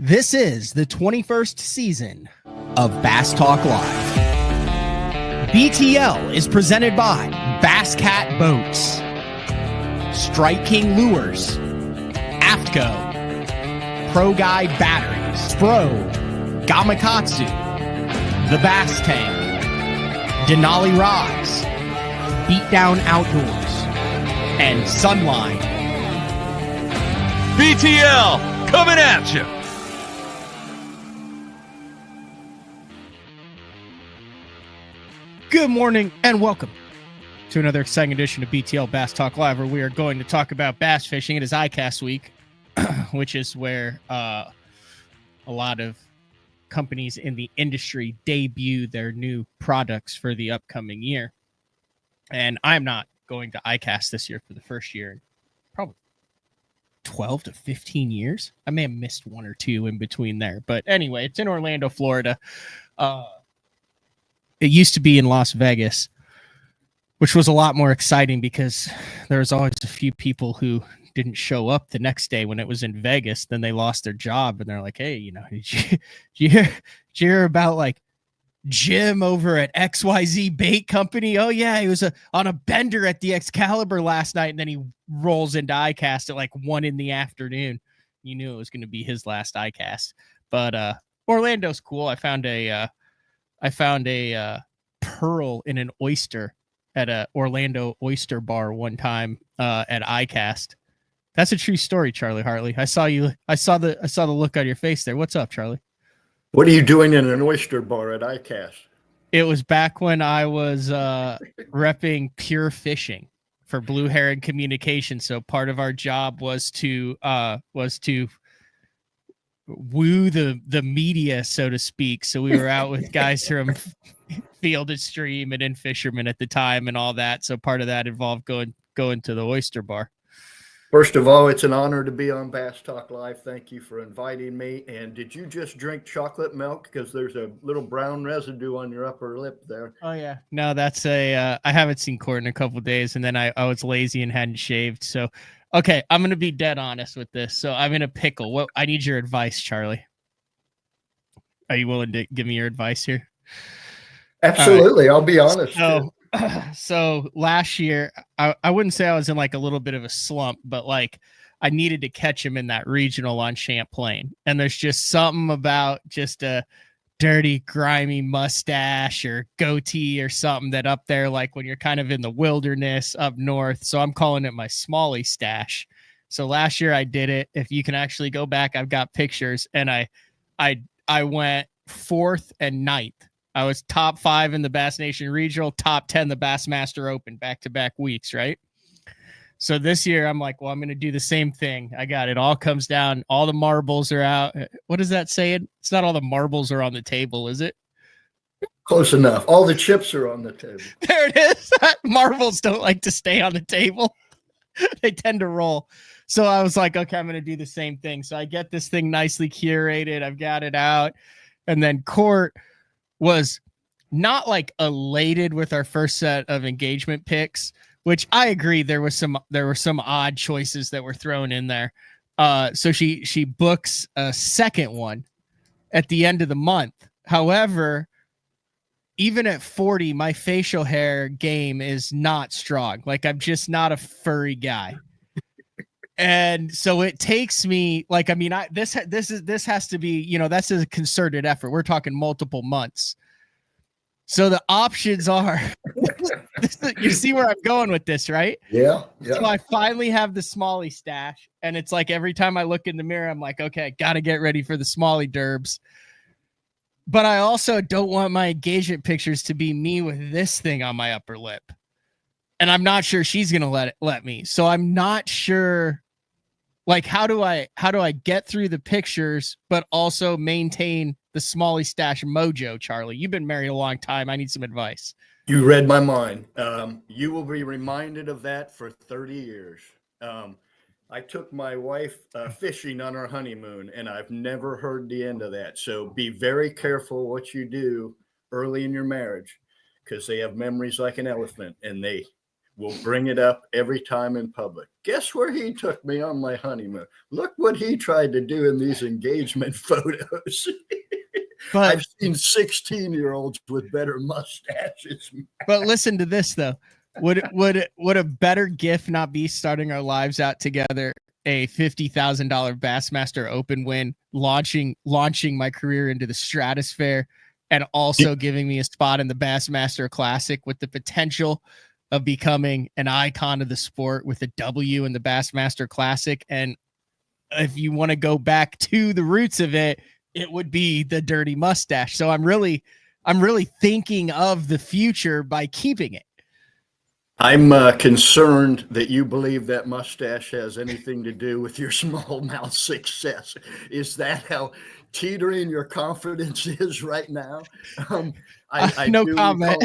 This is the 21st season of Bass Talk Live. BTL is presented by Bass Cat Boats, Strike King Lures, Aftco, Pro Guy Batteries, Spro, Gamakatsu, The Bass Tank, Denali Rods, Beatdown Outdoors, and Sunline. BTL coming at you. Good morning and welcome to another exciting edition of BTL Bass Talk Live, where we are going to talk about bass fishing. It is Icast week, which is where a lot of companies in the industry debut their new products for the upcoming year. And I'm not going to Icast this year for the first year in probably 12 to 15 years. I may have missed one or two in between there. But anyway, it's in Orlando, Florida. It used to be in Las Vegas, which was a lot more exciting because there was always a few people who didn't show up the next day when it was in Vegas. Then they lost their job and they're like, hey, did you hear about like Jim over at XYZ Bait Company? Oh yeah, he was on a bender at the Excalibur last night, and then he rolls into Icast at like 1 p.m. You knew it was going to be his last Icast. But Orlando's cool. I found a pearl in an oyster at a Orlando oyster bar one time at Icast. That's a true story, Charlie Hartley. I saw the look on your face there. What's up, Charlie? What are you doing in an oyster bar at Icast? It was back when I was repping Pure Fishing for Blue Heron Communications. So part of our job was to woo the media, so to speak. So we were out with guys from Field and Stream and In Fisherman at the time and all that. So part of that involved going to the oyster bar. First of all, it's an honor to be on Bass Talk Live. Thank you for inviting me. And did you just drink chocolate milk? Because there's a little brown residue on your upper lip there. Oh yeah. No, that's I haven't seen Court in a couple of days, and then I was lazy and hadn't shaved. So okay, I'm going to be dead honest with this. So I'm in a pickle. I need your advice, Charlie. Are you willing to give me your advice here? Absolutely. Right. I'll be honest. So last year, I wouldn't say I was in like a little bit of a slump, but like I needed to catch him in that regional on Champlain. And there's just something about just a dirty, grimy mustache or goatee or something that up there, like when you're kind of in the wilderness up north. So I'm calling it my Smallie Stash. So last year I did it. If you can actually go back, I've got pictures, and I went 4th and 9th. I was top 5 in the Bass Nation Regional, top 10 the Bassmaster Open, back-to-back weeks, right? So this year I'm like, well, I'm going to do the same thing. I got it. All comes down. All the marbles are out. What is that saying? It's not all the marbles are on the table, is it? Close enough. All the chips are on the table. There it is. Marbles don't like to stay on the table. They tend to roll. So I was like, okay, I'm going to do the same thing. So I get this thing nicely curated. I've got it out. And then Court was not like elated with our first set of engagement picks, which I agree there were some odd choices that were thrown in there. So she books a second one at the end of the month. However, even at 40, my facial hair game is not strong. Like I'm just not a furry guy. And so it takes me like, I mean, this has to be, that's a concerted effort. We're talking multiple months. So the options are, you see where I'm going with this, right? Yeah. So I finally have the Smallie Stash, and it's like every time I look in the mirror, I'm like, okay, got to get ready for the Smallie Derbs. But I also don't want my engagement pictures to be me with this thing on my upper lip. And I'm not sure she's going to let me. So I'm not sure. Like, how do I get through the pictures, but also maintain the Smallie Stash mojo, Charlie? You've been married a long time. I need some advice. You read my mind. You will be reminded of that for 30 years. I took my wife fishing on our honeymoon, and I've never heard the end of that. So be very careful what you do early in your marriage, because they have memories like an elephant, and will bring it up every time in public. Guess where he took me on my honeymoon? Look what he tried to do in these engagement photos. But I've seen 16-year-olds with better mustaches. but listen to this though. Would a better gift not be starting our lives out together? A $50,000 Bassmaster Open win, launching my career into the stratosphere, and also giving me a spot in the Bassmaster Classic with the potential of becoming an icon of the sport with a W in the Bassmaster Classic. And if you want to go back to the roots of it, it would be the Dirty Mustache. So I'm really thinking of the future by keeping it. I'm concerned that you believe that mustache has anything to do with your smallmouth success. Is that how teetering your confidence is right now? I no do comment.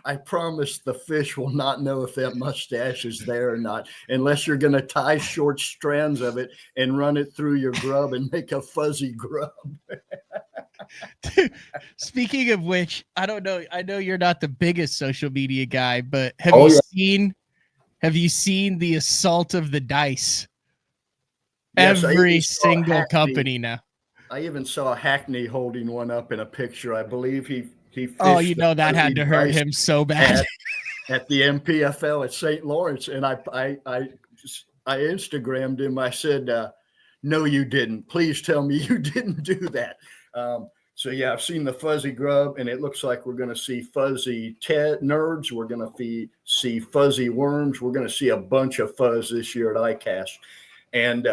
I promise the fish will not know if that mustache is there or not, unless you're going to tie short strands of it and run it through your grub and make a fuzzy grub. Speaking of which, I don't know. I know you're not the biggest social media guy, but have you seen the assault of the dice? Yes, Every single company now. I even saw Hackney holding one up in a picture. I believe he fished. Oh, you know that had to hurt him so bad. At the MPFL at St. Lawrence, and I Instagrammed him. I said, "No, you didn't. Please tell me you didn't do that." So yeah, I've seen the fuzzy grub, and it looks like we're going to see fuzzy nerds. We're going to see fuzzy worms. We're going to see a bunch of fuzz this year at Icast. And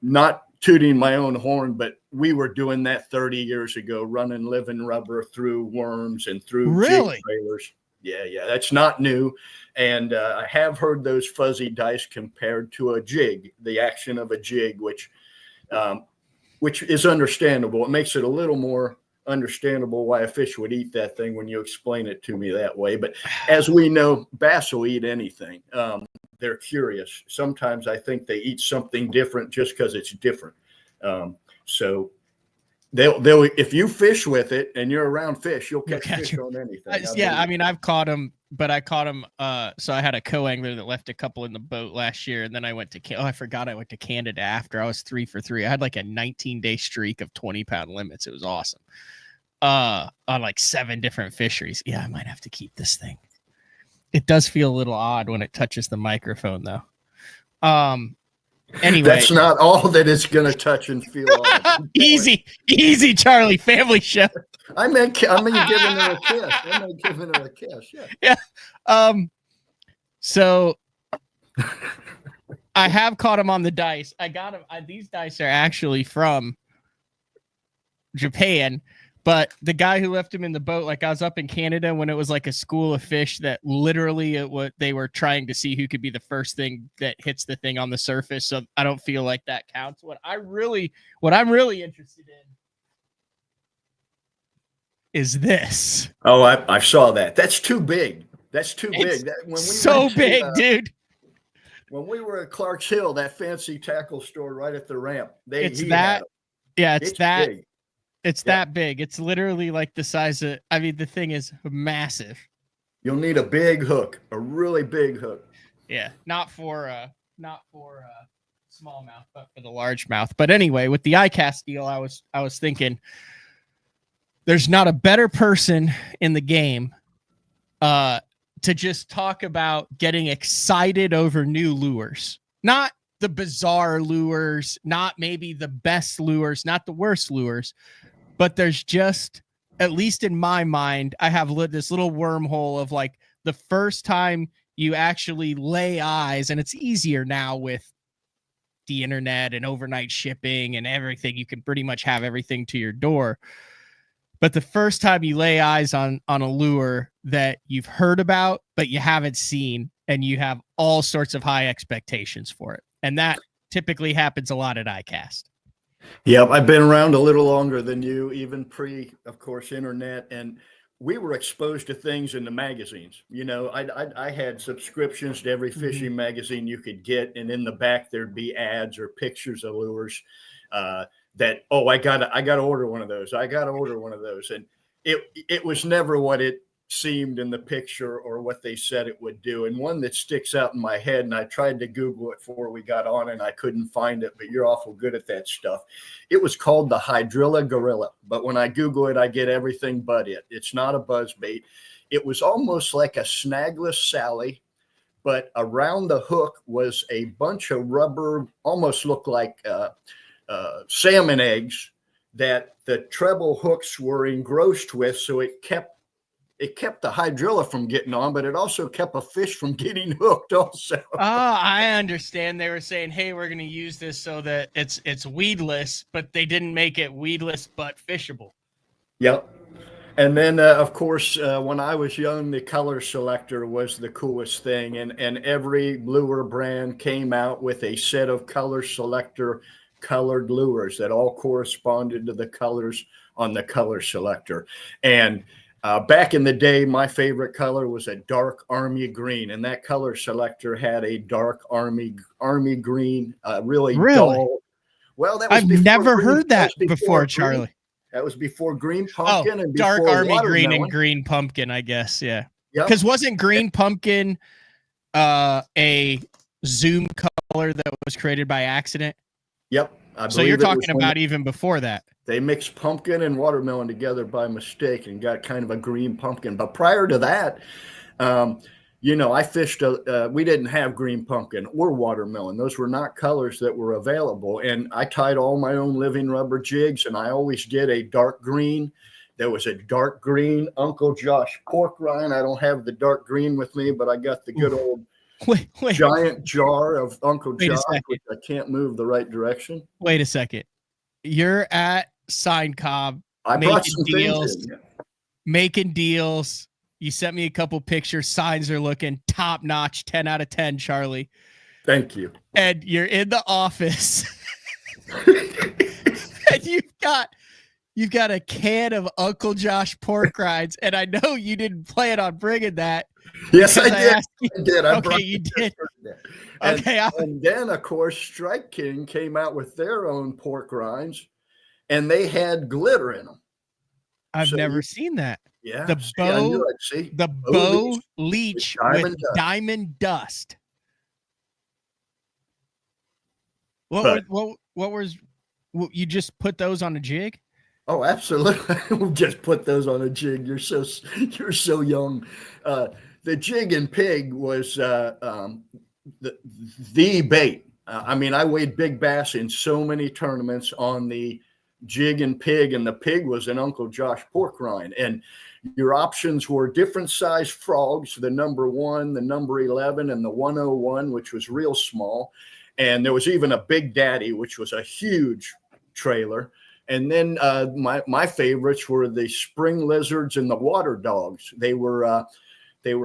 not tooting my own horn, but we were doing that 30 years ago, running living rubber through worms and through jig trailers. Yeah, that's not new. And I have heard those fuzzy dice compared to a jig, the action of a jig, which is understandable. It makes it a little more understandable why a fish would eat that thing when you explain it to me that way. But as we know, bass will eat anything. They're curious. Sometimes I think they eat something different just because it's different. So they'll if you fish with it and you're around fish, you'll catch fish on anything. I mean, I've caught them, but I caught them. So I had a co-angler that left a couple in the boat last year, and then I went to I forgot I went to Canada after. I was 3 for 3. I had like a 19-day streak of 20-pound limits. It was awesome. On like 7 different fisheries. Yeah, I might have to keep this thing. It does feel a little odd when it touches the microphone, though. Anyway, that's not all that it's going to touch and feel. Easy, Charlie. Family show. I mean, giving her a kiss. Yeah. So I have caught him on the dice. I got him. These dice are actually from Japan. But the guy who left him in the boat, like I was up in Canada when it was like a school of fish that literally they were trying to see who could be the first thing that hits the thing on the surface. So I don't feel like that counts. What I'm really interested in is this. Oh, I saw that. That's too big. That's too big. Dude. When we were at Clark's Hill, that fancy tackle store right at the ramp, it's that big. It's that big. It's literally like the size of, I mean, the thing is massive. You'll need a big hook, a really big hook. Yeah. Not for smallmouth, but for the largemouth. But anyway, with the Icast deal, I was thinking there's not a better person in the game to just talk about getting excited over new lures. Not the bizarre lures, not maybe the best lures, not the worst lures, but there's just, at least in my mind, I have this little wormhole of like the first time you actually lay eyes, and it's easier now with the internet and overnight shipping and everything. You can pretty much have everything to your door. But the first time you lay eyes on a lure that you've heard about, but you haven't seen, and you have all sorts of high expectations for it. And that typically happens a lot at Icast. Yep, I've been around a little longer than you, even pre, of course, internet. And we were exposed to things in the magazines. You know, I had subscriptions to every fishing magazine you could get. And in the back, there'd be ads or pictures of lures that, I got to order one of those. I got to order one of those. And it was never what it seemed in the picture or what they said it would do. And one that sticks out in my head, and I tried to Google it before we got on and I couldn't find it, but you're awful good at that stuff. It was called the Hydrilla Gorilla, but when I Google it, I get everything but it. It's not a buzz bait. It was almost like a snagless Sally, but around the hook was a bunch of rubber, almost looked like salmon eggs that the treble hooks were engrossed with. So it kept the hydrilla from getting on, but it also kept a fish from getting hooked also. Oh, I understand. They were saying, hey, we're going to use this so that it's weedless, but they didn't make it weedless but fishable. Yep. And then, of course, when I was young, the color selector was the coolest thing. And every lure brand came out with a set of color selector colored lures that all corresponded to the colors on the color selector. And back in the day, my favorite color was a dark army green, and that color selector had a dark army green, really dull. Well, that was I've never heard that before, Charlie. That was before green pumpkin and dark before army green watermelon. and green pumpkin, I guess. Yeah. Yep. Because wasn't green pumpkin a Zoom color that was created by accident? Yep. So you're talking about even before that. They mixed pumpkin and watermelon together by mistake and got kind of a green pumpkin. But prior to that, I fished, we didn't have green pumpkin or watermelon. Those were not colors that were available. And I tied all my own living rubber jigs, and I always did a dark green. There was a dark green Uncle Josh pork rind. I don't have the dark green with me, but I got the good old giant jar of Uncle Josh, which I can't move the right direction. Wait a second. You're at Sign Cobb. I brought some deals. Making deals. You sent me a couple pictures. Signs are looking top notch, 10 out of 10, Charlie. Thank you. And you're in the office. And you've got a can of Uncle Josh pork rinds. And I know you didn't plan on bringing that. Yes, I did. Okay, you did. And then, of course, Strike King came out with their own pork rinds, and they had glitter in them. I've never seen that. Yeah. The bow leech with diamond dust. You just put those on a jig? Oh, absolutely. We'll just put those on a jig. You're so young. The jig and pig was the bait. I weighed big bass in so many tournaments on the jig and pig, and the pig was an Uncle Josh pork rind. And your options were different size frogs, the number 1, the number 11, and the 101, which was real small. And there was even a Big Daddy, which was a huge trailer. And then my favorites were the spring lizards and the water dogs. They were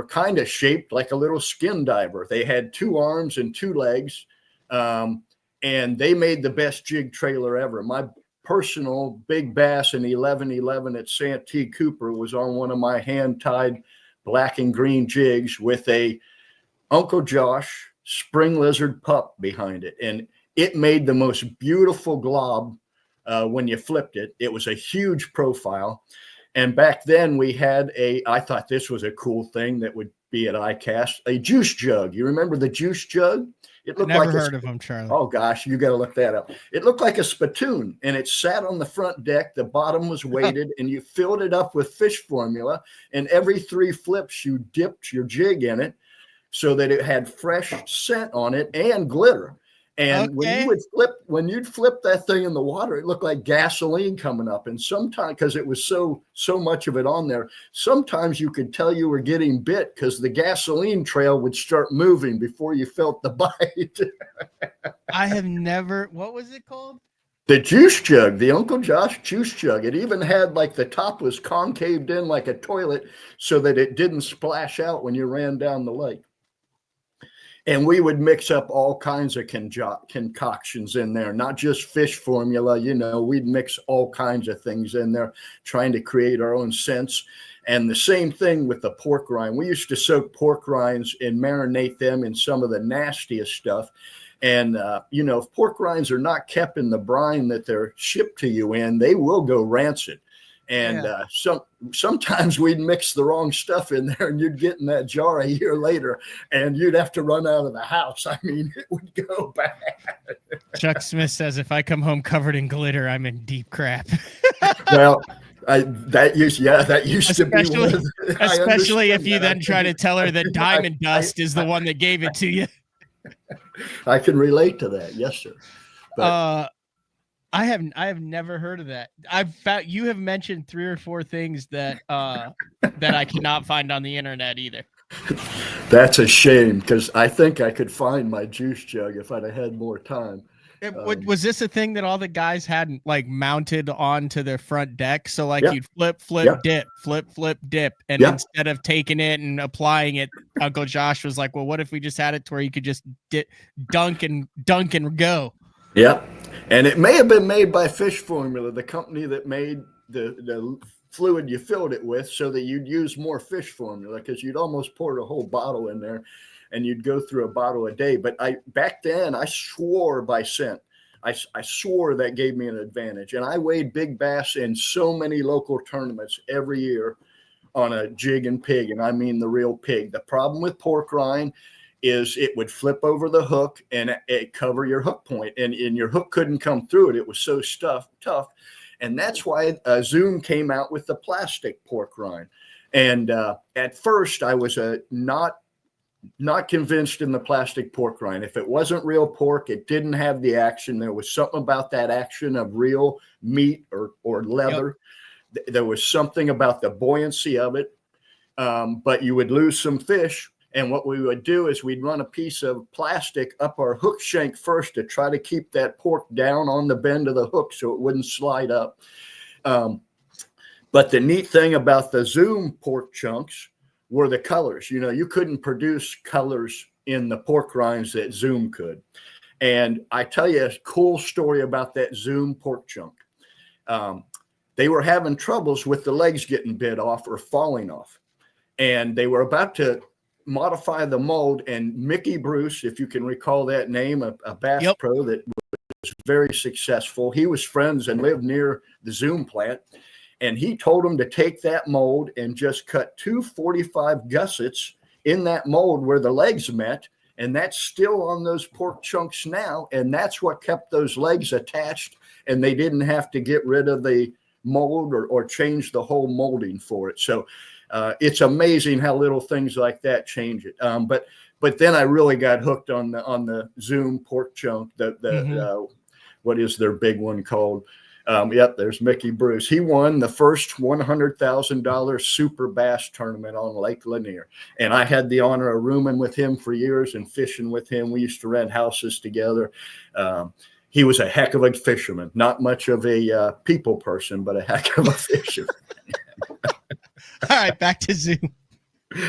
kind of shaped like a little skin diver. They had 2 arms and 2 legs, and they made the best jig trailer ever. My personal big bass in 1111 at Santee Cooper was on one of my hand-tied black and green jigs with a Uncle Josh spring lizard pup behind it. And it made the most beautiful glob when you flipped it. It was a huge profile. And back then we had I thought this was a cool thing that would be at Icast, a juice jug. You remember the juice jug? It looked Never heard of them, Charlie. Oh gosh, you got to look that up. It looked like a spittoon, and it sat on the front deck. The bottom was weighted, and you filled it up with fish formula. And every 3 flips, you dipped your jig in it so that it had fresh scent on it and glitter. And when you'd flip that thing in the water, it looked like gasoline coming up. And sometimes, because it was so much of it on there, sometimes you could tell you were getting bit because the gasoline trail would start moving before you felt the bite. I have never. What was it called? The juice jug, the Uncle Josh juice jug. It even had the top was concaved in like a toilet so that it didn't splash out when you ran down the lake. And we would mix up all kinds of concoctions in there, not just fish formula. We'd mix all kinds of things in there, trying to create our own scents. And the same thing with the pork rind. We used to soak pork rinds and marinate them in some of the nastiest stuff. And, if pork rinds are not kept in the brine that they're shipped to you in, they will go rancid. And sometimes we'd mix the wrong stuff in there, and you'd get in that jar a year later, and you'd have to run out of the house. I mean, it would go bad. Chuck Smith says, if I come home covered in glitter, I'm in deep crap. Well, that used to be one of the, especially if you then try to tell her that diamond dust is the one that gave it to you. I can relate to that. Yes, sir. But, I have never heard of that. You have mentioned 3 or 4 things that that I cannot find on the internet either. That's a shame, because I think I could find my juice jug if I'd have had more time. Was this a thing that all the guys had like mounted onto their front deck? So like you'd flip, dip, flip, dip. And instead of taking it and applying it, Uncle Josh was like, well, what if we just had it to where you could just dunk and go? Yeah. And it may have been made by Fish Formula, the company that made the fluid you filled it with, so that you'd use more fish formula, because you'd almost pour a whole bottle in there and you'd go through a bottle a day. But back then I swore by scent. I swore that gave me an advantage. And I weighed big bass in so many local tournaments every year on a jig and pig. And I mean the real pig. The problem with pork rind is it would flip over the hook and it cover your hook point, and your hook couldn't come through it. It was so tough. And that's why Zoom came out with the plastic pork rind. And at first I was not convinced in the plastic pork rind. If it wasn't real pork, it didn't have the action. There was something about that action of real meat or leather. Yep. There was something about the buoyancy of it. But you would lose some fish. And what we would do is we'd run a piece of plastic up our hook shank first to try to keep that pork down on the bend of the hook so it wouldn't slide up. But the neat thing about the Zoom pork chunks were the colors. You know, you couldn't produce colors in the pork rinds that Zoom could. And I tell you a cool story about that Zoom pork chunk. They were having troubles with the legs getting bit off or falling off. And they were about to modify the mold, and Mickey Bruce, if you can recall that name, a bass pro that was very successful. He was friends and lived near the Zoom plant. And he told him to take that mold and just cut 2 45 gussets in that mold where the legs met. And that's still on those pork chunks now. And that's what kept those legs attached. And they didn't have to get rid of the mold or change the whole molding for it. So it's amazing how little things like that change it. But then I really got hooked on the Zoom pork chunk. What is their big one called? There's Mickey Bruce. He won the first $100,000 super bass tournament on Lake Lanier. And I had the honor of rooming with him for years and fishing with him. We used to rent houses together. He was a heck of a fisherman, not much of a people person, but a heck of a fisherman. All right, back to Zoom.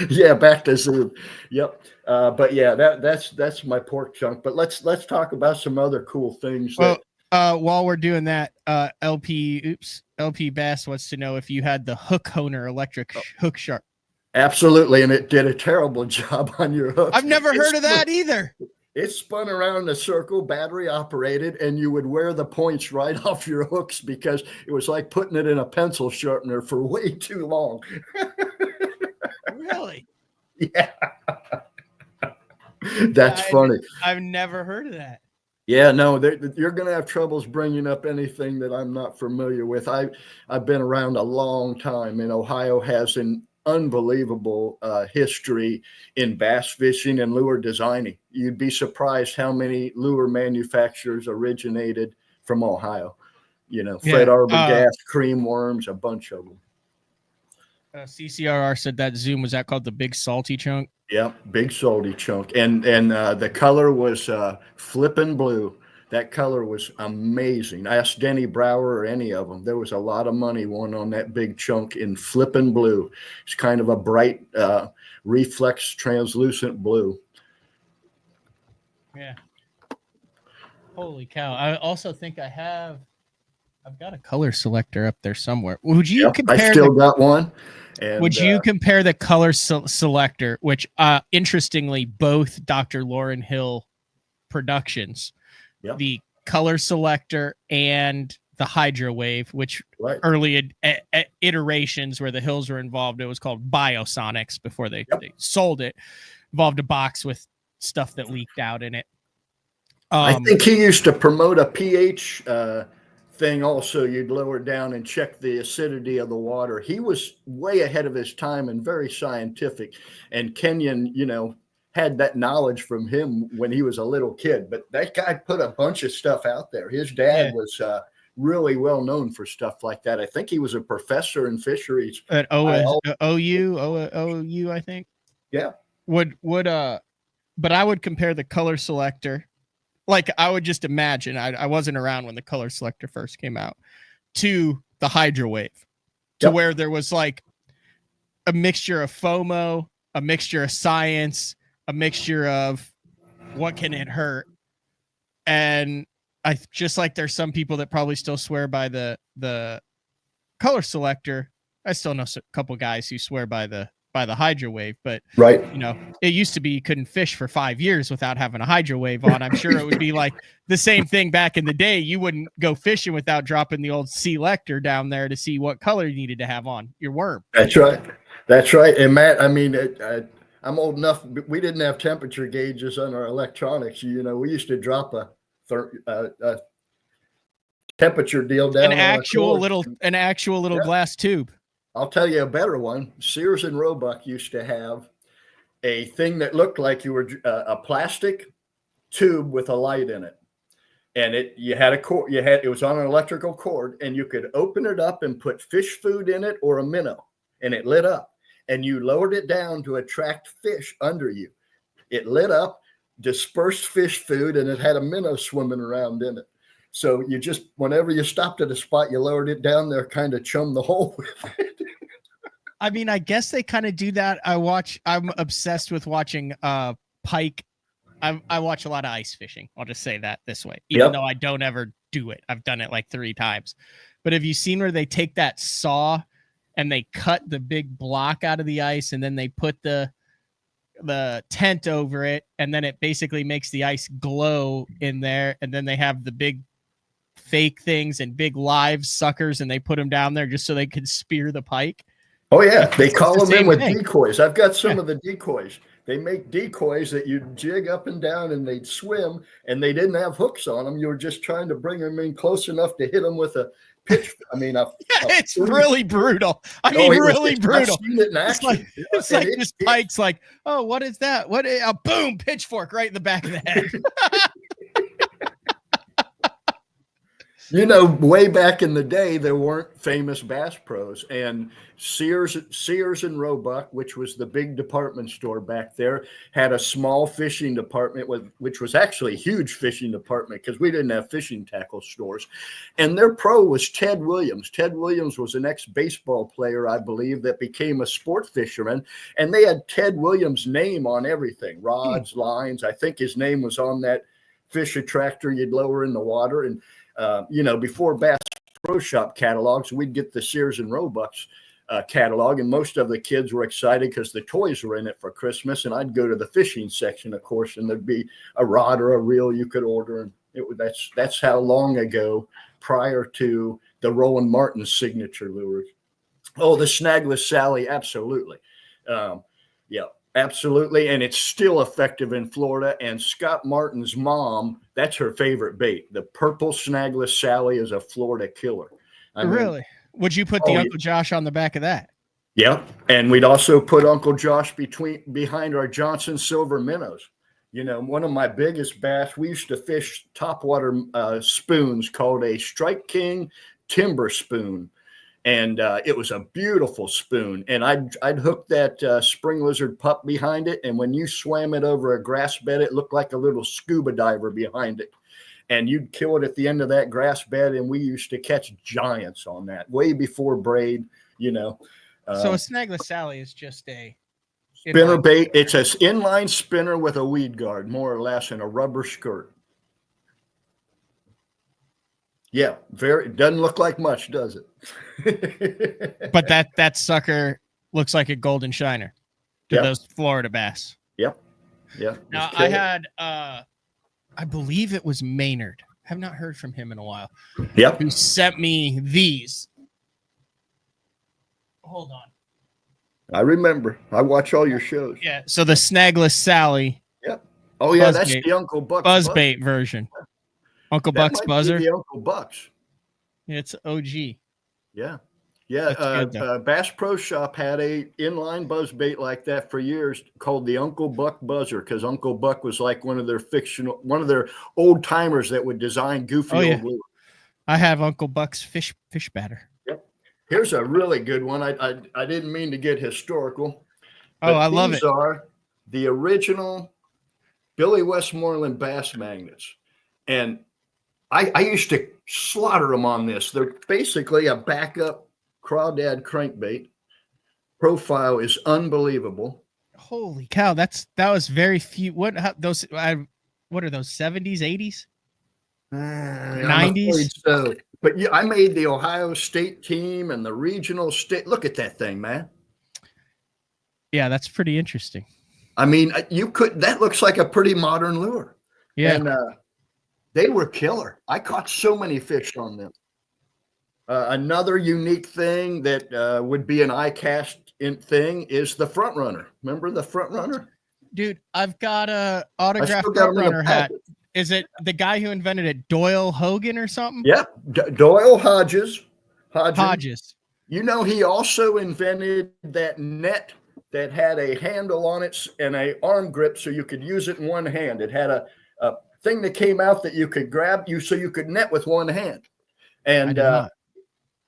Yeah, back to Zoom. Yep. But yeah, that's my pork chunk. But let's talk about some other cool things. While we're doing that, LP Bass wants to know if you had the Hook Honer electric hook shark. Absolutely, and it did a terrible job on your hook. I've never heard of that either. It spun around in a circle, battery operated, and you would wear the points right off your hooks because it was like putting it in a pencil sharpener for way too long. Really? Yeah. That's funny. I've never heard of that. Yeah, no, you're going to have troubles bringing up anything that I'm not familiar with. I've been around a long time, and Ohio has an unbelievable history in bass fishing and lure designing. You'd be surprised how many lure manufacturers originated from Ohio. You know, Fred Arbogast, cream worms, a bunch of them. CCRR said that Zoom, was that called the Big Salty Chunk? Yep, Big Salty Chunk. And the color was flippin' blue. That color was amazing. I asked Denny Brower or any of them. There was a lot of money won on that big chunk in flippin' blue. It's kind of a bright, reflex, translucent blue. Yeah. Holy cow. I also think I've got a color selector up there somewhere. Would you compare? I still got one. And, would you compare the color selector, which interestingly, both Dr. Lauren Hill productions, the color selector and the Hydrowave, which early iterations where the hills were involved, it was called Biosonics before they sold it. Involved a box with stuff that leaked out in it. I think he used to promote a pH thing also. You'd lower down and check the acidity of the water. He was way ahead of his time and very scientific. And Kenyon, had that knowledge from him when he was a little kid. But that guy put a bunch of stuff out there. His dad was really well known for stuff like that. I think he was a professor in fisheries at OU, I think. Yeah. But I would compare the Color Selector, like I would just imagine, I wasn't around when the Color Selector first came out, to the Hydrowave, to where there was like a mixture of FOMO, a mixture of science, a mixture of what can it hurt. And I just like there's some people that probably still swear by the Color Selector. I still know a couple guys who swear by the Hydrowave, but it used to be you couldn't fish for 5 years without having a Hydrowave on. I'm sure it would be like the same thing back in the day. You wouldn't go fishing without dropping the old Selector down there to see what color you needed to have on your worm. That's right. And Matt, I mean, I'm old enough. We didn't have temperature gauges on our electronics. We used to drop a temperature deal down an actual little glass tube. I'll tell you a better one. Sears and Roebuck used to have a thing that looked like you were a plastic tube with a light in it, and it was on an electrical cord, and you could open it up and put fish food in it or a minnow, and it lit up, and you lowered it down to attract fish under you. It lit up, dispersed fish food, and it had a minnow swimming around in it. So you just, whenever you stopped at a spot, you lowered it down there, kind of chummed the hole with it. I mean, I guess they kind of do that. I'm obsessed with watching pike. I watch a lot of ice fishing. I'll just say that this way, even though I don't ever do it. I've done it like 3 times. But have you seen where they take that saw and they cut the big block out of the ice, and then they put the tent over it, and then it basically makes the ice glow in there, and then they have the big fake things and big live suckers, and they put them down there just so they can spear the pike. Oh yeah, they call them in with decoys. I've got some of the decoys. They make decoys that you jig up and down, and they'd swim, and they didn't have hooks on them. You were just trying to bring them in close enough to hit them with a pitch. I mean, it's really brutal. Really brutal. I've seen it in action. It's like this pike's like, oh, what is that? A boom, pitchfork right in the back of the head. Way back in the day, there weren't famous Bass Pros, and Sears and Roebuck, which was the big department store back there, had a small fishing department which was actually a huge fishing department because we didn't have fishing tackle stores. And their pro was Ted Williams. Ted Williams was an ex-baseball player, I believe, that became a sport fisherman, and they had Ted Williams' name on everything, rods, lines. I think his name was on that fish attractor you'd lower in the water. And before Bass Pro Shop catalogs, we'd get the Sears and Roebuck's catalog, and most of the kids were excited because the toys were in it for Christmas. And I'd go to the fishing section, of course, and there'd be a rod or a reel you could order. And that's how long ago, prior to the Roland Martin signature lures. Oh, the Snagless Sally, absolutely. Absolutely, and it's still effective in Florida. And Scott Martin's mom, that's her favorite bait. The purple Snagless Sally is a Florida killer. Really? Would you put the Uncle Josh on the back of that? Yep, and we'd also put Uncle Josh behind our Johnson Silver minnows. One of my biggest bass, we used to fish topwater spoons called a Strike King timber spoon. And it was a beautiful spoon. And I'd hook that spring lizard pup behind it. And when you swam it over a grass bed, it looked like a little scuba diver behind it. And you'd kill it at the end of that grass bed. And we used to catch giants on that way before braid, So a Snagless Sally is just a spinner bait. It's an inline spinner with a weed guard, more or less, and a rubber skirt. Yeah, it doesn't look like much, does it? But that sucker looks like a golden shiner to those Florida bass. Yep. Yeah. Now I had I believe it was Maynard have not heard from him in a while. Yep. Who sent me these? Hold on. I remember. I watch all your shows. Yeah. So the Snagless Sally. Yep. Oh yeah, Buzz that's bait. the Uncle Buck's Buzzbait version. Uncle that Buck's might buzzer. be the Uncle Buck's. It's OG. Yeah. Bass Pro Shop had a inline buzz bait like that for years called the Uncle Buck buzzer, because Uncle Buck was like one of their old timers that would design goofy old lures. I have Uncle Buck's fish batter. Yep. Here's a really good one. I didn't mean to get historical. Oh, I love it. These are the original Billy Westmoreland bass magnets. And I used to slaughter them on this. They're basically a backup crawdad crankbait. Profile is unbelievable. Holy cow! That was very few. What are those? 70s, 80s, 90s? So, but yeah, I made the Ohio State team and the regional state. Look at that thing, man. Yeah, that's pretty interesting. I mean, that looks like a pretty modern lure. Yeah. And they were killer. I caught so many fish on them. Another unique thing that would be an Icast thing is the front runner. Remember the front runner? Dude, I've got a autographed front runner hat. Is it the guy who invented it, Doyle Hogan or something? Yep. Doyle Hodges. You know, he also invented that net that had a handle on it and a arm grip so you could use it in one hand. It had a thing that came out that you could grab so you could net with one hand. And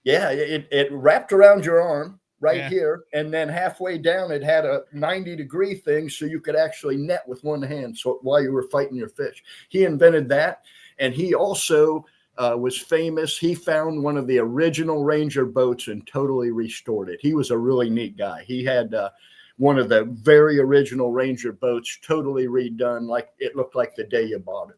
it wrapped around your arm here, and then halfway down it had a 90-degree thing so you could actually net with one hand while you were fighting your fish. He invented that, and he also was famous. He found one of the original Ranger boats and totally restored it. He was a really neat guy. He had one of the very original Ranger boats totally redone, like it looked like the day you bought it.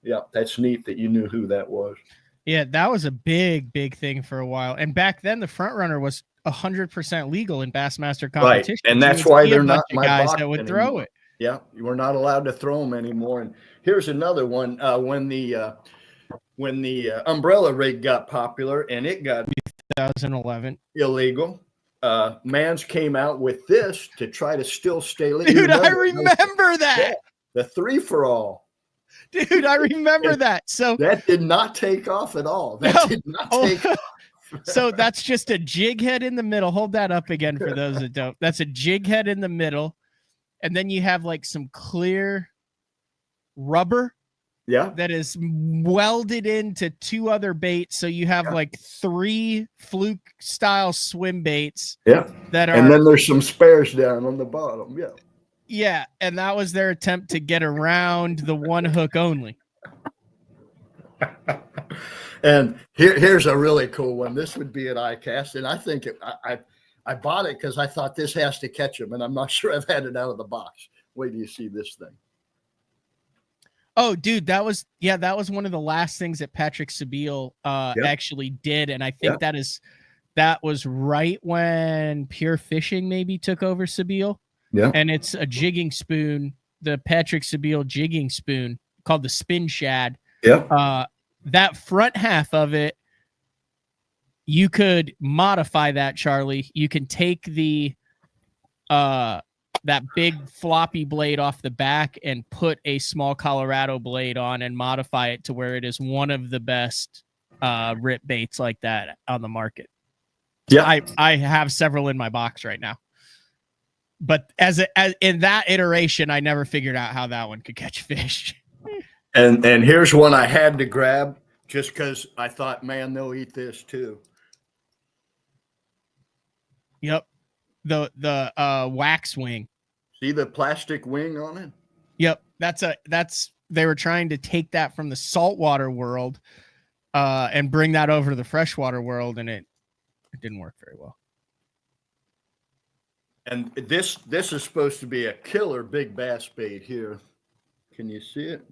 Yeah, that's neat that you knew who that was. Yeah, that was a big thing for a while. And back then, the front runner was 100% legal in Bassmaster competition. Right, and that's why they're not my guys box that would anymore. throw it. Yeah, you were not allowed to throw them anymore. And here's another one. When the umbrella rig got popular and it got 2011 illegal, Mans came out with this to try to still stay legal. Dude, I remember that. Yeah, the 3-for-all. Dude, I remember that. So that did not take off at all. That did not take off. So that's just a jig head in the middle. Hold that up again for those that don't. That's a jig head in the middle. And then you have like some clear rubber. Yeah. That is welded into 2 other baits. So you have like 3 fluke style swim baits. Yeah. And then there's some spares down on the bottom. Yeah. Yeah, and that was their attempt to get around the one hook only. And here's a really cool one. This would be an Icast, and I think I bought it because I thought this has to catch them, and I'm not sure I've had it out of the box. Wait till you see this thing. Oh, dude, that was one of the last things that Patrick Sebile actually did, and I think that was right when Pure Fishing maybe took over Sebile. Yeah. And it's a jigging spoon, the Patrick Sebile jigging spoon called the Spin Shad. Yeah. That front half of it, you could modify that, Charlie. You can take the that big floppy blade off the back and put a small Colorado blade on and modify it to where it is one of the best rip baits like that on the market. Yeah. I have several in my box right now. But as in that iteration, I never figured out how that one could catch fish. And here's one I had to grab just because I thought, man, they'll eat this too. Yep. The wax wing. See the plastic wing on it? Yep. They were trying to take that from the saltwater world and bring that over to the freshwater world, and it didn't work very well. And this is supposed to be a killer big bass bait here. Can you see it?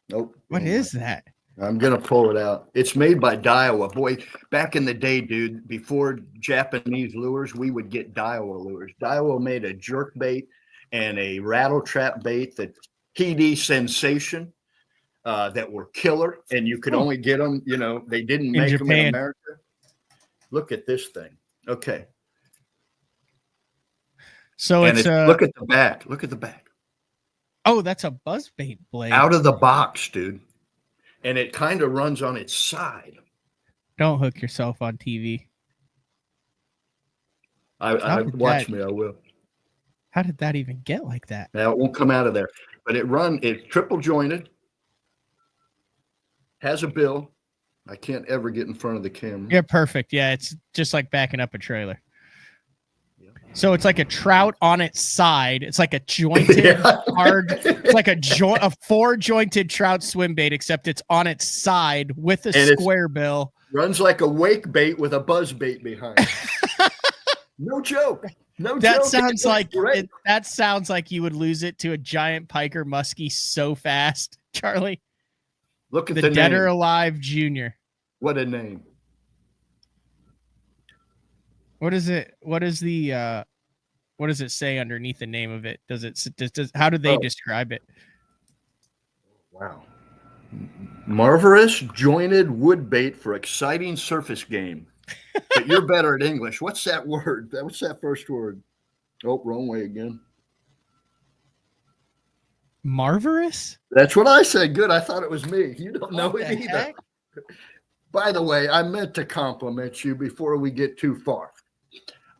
Nope. What is that? I'm going to pull it out. It's made by Daiwa. Boy, back in the day, dude, before Japanese lures, we would get Daiwa lures. Daiwa made a jerk bait and a rattle trap bait, the TD Sensation. that were killer, and you could only get them, they didn't In make them in Japan. America. Look at this thing. Okay. So And it's look at the back. Look at the back. Oh, that's a buzzbait blade. Out of the box, dude. And it kind of runs on its side. Don't hook yourself on TV. Watch me, I will. How did that even get like that? Now it won't come out of there. But it's triple jointed. Has a bill. I can't ever get in front of the camera. Yeah, perfect. Yeah, it's just like backing up a trailer. So it's like a trout on its side. It's like a jointed, hard. It's like a 4-jointed trout swim bait, except it's on its side with a square bill. Runs like a wake bait with a buzz bait behind. No joke. No that joke. Sounds like that sounds like you would lose it to a giant piker muskie so fast, Charlie. Look at the the Dead name. or Alive Junior. What a name. What is it? What is the what does it say underneath the name of it? How do they describe it? Wow. Marvous jointed wood bait for exciting surface game. But you're better at English. What's that word? What's that first word? Oh, wrong way again. Marvous? That's what I said. Good. I thought it was me. You don't know What it the either. heck? By the way, I meant to compliment you before we get too far.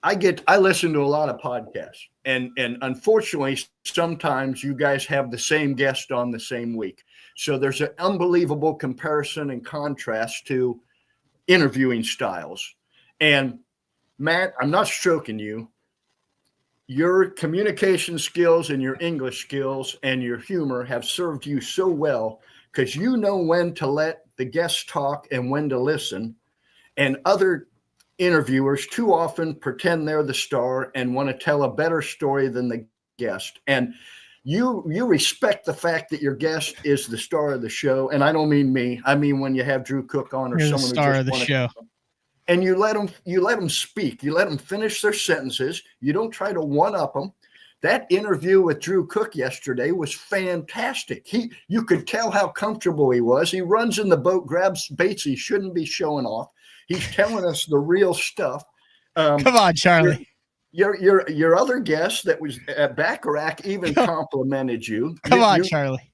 I listen to a lot of podcasts, and unfortunately, sometimes you guys have the same guest on the same week. So there's an unbelievable comparison and contrast to interviewing styles. And Matt, I'm not stroking you. Your communication skills and your English skills and your humor have served you so well because you know when to let the guests talk and when to listen. And other interviewers too often pretend they're the star and want to tell a better story than the guest. And you respect the fact that your guest is the star of the show. And I don't mean me. I mean when you have Drew Cook on or You're someone the star who of the show. And you let them speak. You let them finish their sentences. You don't try to one-up them. That interview with Drew Cook yesterday was fantastic. You could tell how comfortable he was. He runs in the boat, grabs baits he shouldn't be showing off. He's telling us the real stuff. Come on, Charlie. Your other guest that was at Bacharach even complimented you. Come on, Charlie.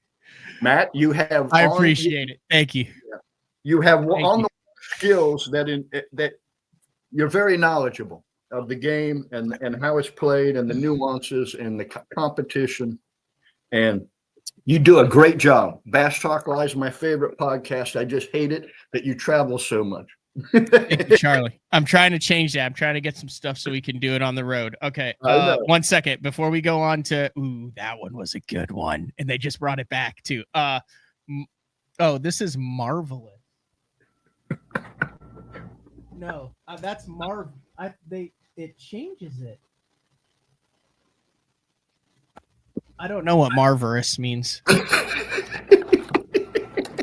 Matt, you have. I appreciate it. Thank you. You have the skills that you're very knowledgeable of the game and how it's played and the nuances and the competition. And you do a great job. Bass Talk Live is my favorite podcast. I just hate it that you travel so much. Thank you, Charlie. I'm trying to change that. I'm trying to get some stuff so we can do it on the road. Okay. 1 second before we go on to, that one was a good one. And they just brought it back too. This is marvelous. No, that's it changes it. I don't know what Marvous means.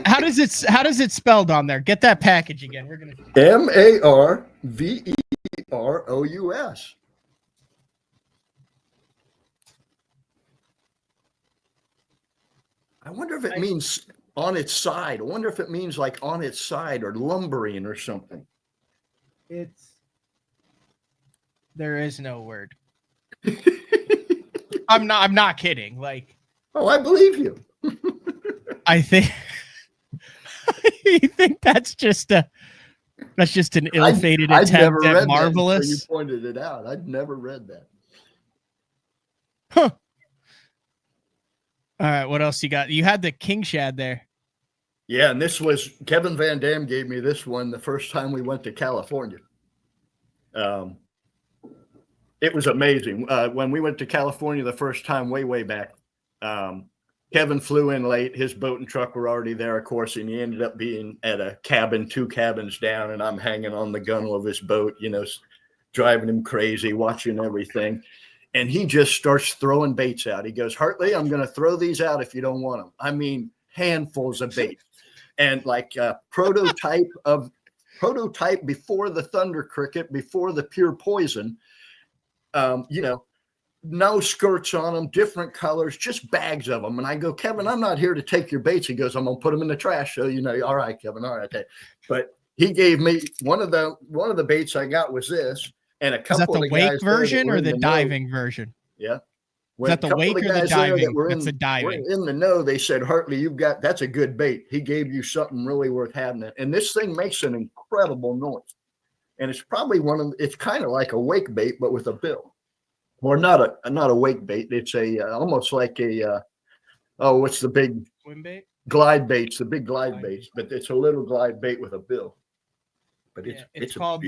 How does it spelled on there? Get that package again. We're gonna Marverous. I wonder if it means on its side. I wonder if it means like on its side or lumbering or something. There is no word. I'm not kidding. Like, I believe you. I think you think that's just an ill-fated attempt at marvelous. You pointed it out. I'd never read that. Huh. All right, what else you got? You had the King Shad there. Yeah, and this was Kevin Van Dam gave me this one the first time we went to California. It was amazing. When we went to California the first time, way back, Kevin flew in late. His boat and truck were already there, of course, and he ended up being at a cabin, 2 cabins down, and I'm hanging on the gunnel of his boat, driving him crazy, watching everything. And he just starts throwing baits out. He goes, Hartley, I'm going to throw these out if you don't want them. I mean, handfuls of bait. And like prototype before the thunder cricket, before the pure poison, no skirts on them, different colors, just bags of them. And I go, Kevin, I'm not here to take your baits. He goes, I'm gonna put them in the trash. So, you know, all right, Kevin, all right. Okay. But he gave me one of the baits I got was this, and a Is that couple the of the guys wake there that version were or in the the know. diving version? Yeah. Is When that the a couple wake of or the guys there that diving? were That's the were diving. in the know, they said, Hartley, that's a good bait. He gave you something really worth having it. And this thing makes an incredible noise. And it's probably it's kind of like a wake bait, but with a bill. Or not a wake bait. It's almost like what's the big Swim bait? glide baits, the big glide baits, but it's a little glide bait with a bill. But it's called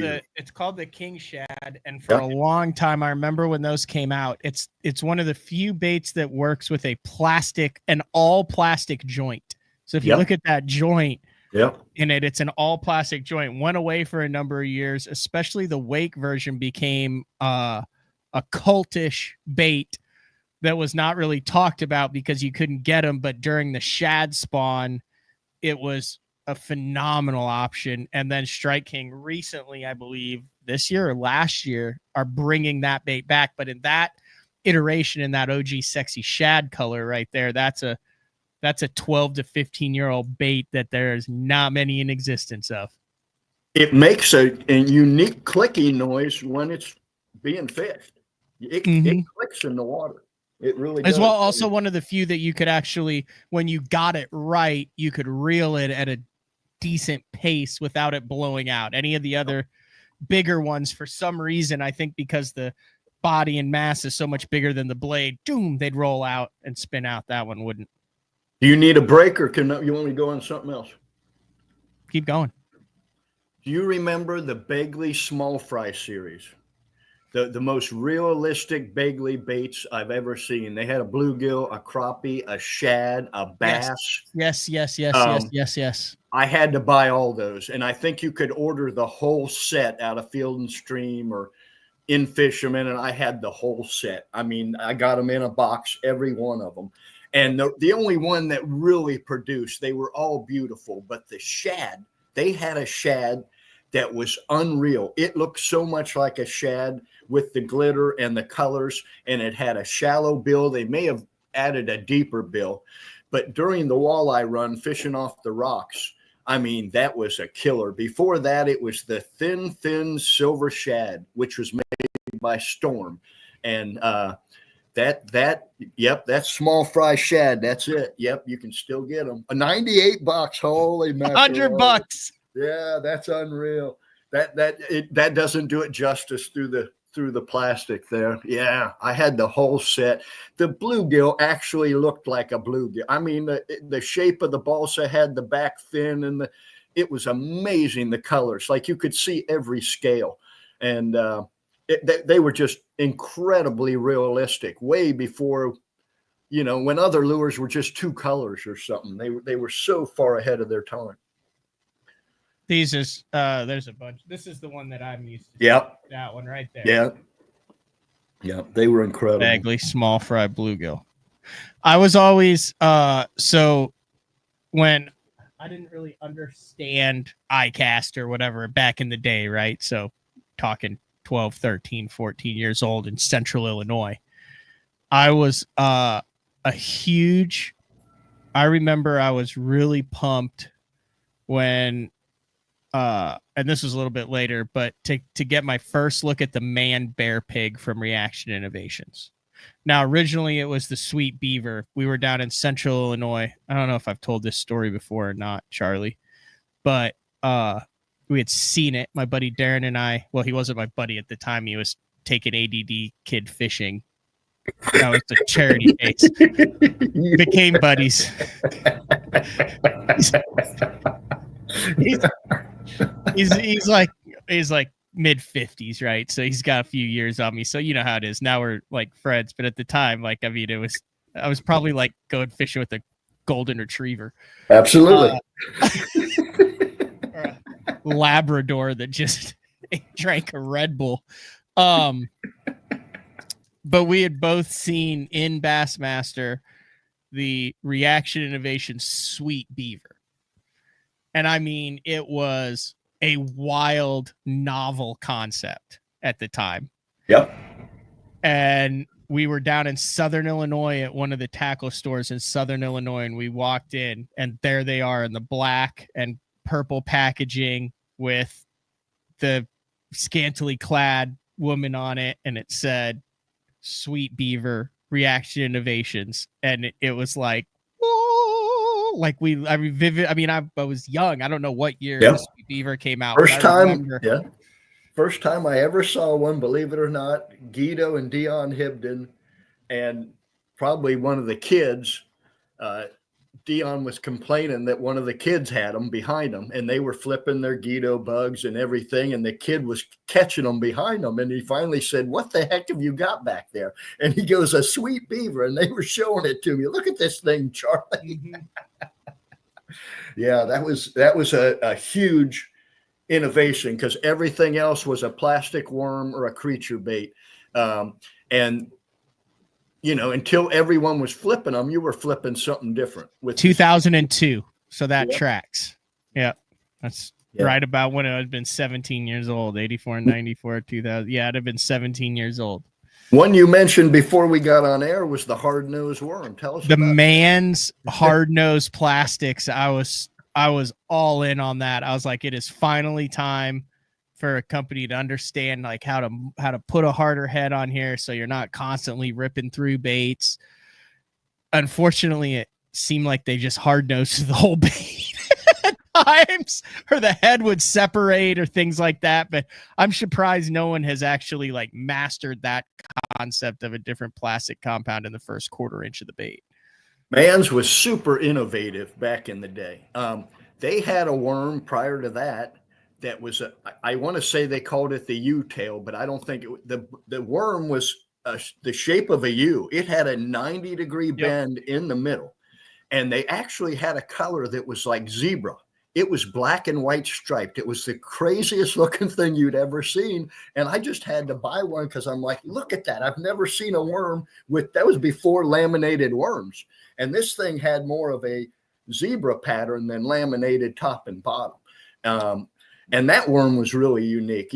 the King Shad, and for a long time, I remember when those came out. It's one of the few baits that works with an all plastic joint. So if you look at that joint, in it, it's an all plastic joint. Went away for a number of years, especially the wake version became a cultish bait that was not really talked about because you couldn't get them. But during the Shad spawn, it was a phenomenal option. And then Strike King recently, I believe this year or last year, are bringing that bait back. But in that iteration, in that OG sexy Shad color right there, that's a 12 to 15-year-old bait that there's not many in existence of. It makes a unique clicking noise when it's being fished. It clicks in the water. It really does. As well, also one of the few that you could actually, when you got it right, you could reel it at a decent pace without it blowing out. Any of the other bigger ones, for some reason, I think because the body and mass is so much bigger than the blade, they'd roll out and spin out. That one wouldn't. Do you need a break, or can you want to go on something else? Keep going. Do you remember the Begley Small Fry series? The most realistic Begley baits I've ever seen. They had a bluegill, a crappie, a shad, a bass. Yes. I had to buy all those, and I think you could order the whole set out of Field and Stream or in Fisherman, and I had the whole set. I mean, I got them in a box, every one of them. And the only one that really produced, they were all beautiful, but the shad, they had a shad that was unreal. It looked so much like a shad with the glitter and the colors, and it had a shallow bill. They may have added a deeper bill, but during the walleye run, fishing off the rocks, I mean, that was a killer. Before that, it was the thin silver shad, which was made by Storm. And that small fry shad, that's it. Yep, you can still get them. A $98. Holy mackerel. $100. Yeah, that's unreal. That doesn't do it justice through the plastic there. Yeah, I had the whole set. The bluegill actually looked like a bluegill. I mean, the shape of the balsa had the back fin, and it was amazing, the colors. Like you could see every scale. And they were just incredibly realistic, way before, when other lures were just two colors or something. They were so far ahead of their time. These is there's a bunch. This is the one that I'm used to. Yep. That one right there. Yeah, they were incredible. Bagley small fry bluegill. I was always so when I didn't really understand Icast or whatever back in the day, right? So talking 12, 13, 14 years old in central Illinois. I was I remember I was really pumped when and this was a little bit later, but to get my first look at the man bear pig from Reaction Innovations. Now, originally it was the Sweet Beaver. We were down in central Illinois. I don't know if I've told this story before or not, Charlie, but we had seen it. My buddy Darren and I, well, he wasn't my buddy at the time. He was taking ADD kid fishing. That was the charity case. Became buddies. He's like mid 50s, right? So he's got a few years on me. So you know how it is. Now we're like friends, but at the time, like, I mean, I was probably like going fishing with a golden retriever. Absolutely. Labrador that just drank a Red Bull. But we had both seen in Bassmaster the Reaction Innovation Sweet Beaver. And I mean, it was a wild, novel concept at the time. Yep. And we were down in Southern Illinois at one of the tackle stores in Southern Illinois, and we walked in, and there they are in the black and purple packaging with the scantily clad woman on it, and it said Sweet Beaver Reaction Innovations, and it was like, oh, like I was young. I don't know what year Sweet Beaver came out. First time I ever saw one, believe it or not. Guido and Dion Hibden, and probably one of the kids. Dion was complaining that one of the kids had them behind them, and they were flipping their Guido bugs and everything, and the kid was catching them behind them. And he finally said, "What the heck have you got back there?" And he goes, "A Sweet Beaver." And they were showing it to me. Look at this thing, Charlie. Yeah, that was a huge innovation, because everything else was a plastic worm or a creature bait. And until everyone was flipping them, you were flipping something different. With 2002, so that tracks. Yeah, that's right about when I had been 17 years old. 84, 94, 2000. Yeah, I'd have been 17 years old. One you mentioned before we got on air was the hard-nosed worm. Tell us the about man's hard-nosed plastics. I was all in on that. I was like, it is finally time for a company to understand like how to put a harder head on here, so you're not constantly ripping through baits. Unfortunately, it seemed like they just hard-nosed the whole bait at times, or the head would separate or things like that. But I'm surprised no one has actually like mastered that concept of a different plastic compound in the first quarter inch of the bait. Mans was super innovative back in the day. They had a worm prior to that was I want to say they called it the U-tail, but I don't think the worm was the shape of a U. It had a 90-degree bend in the middle, and they actually had a color that was like zebra. It was black and white striped. It was the craziest looking thing you'd ever seen, and I just had to buy one because I'm like, look at that. I've never seen a worm that was before laminated worms, and this thing had more of a zebra pattern than laminated top and bottom. And that worm was really unique.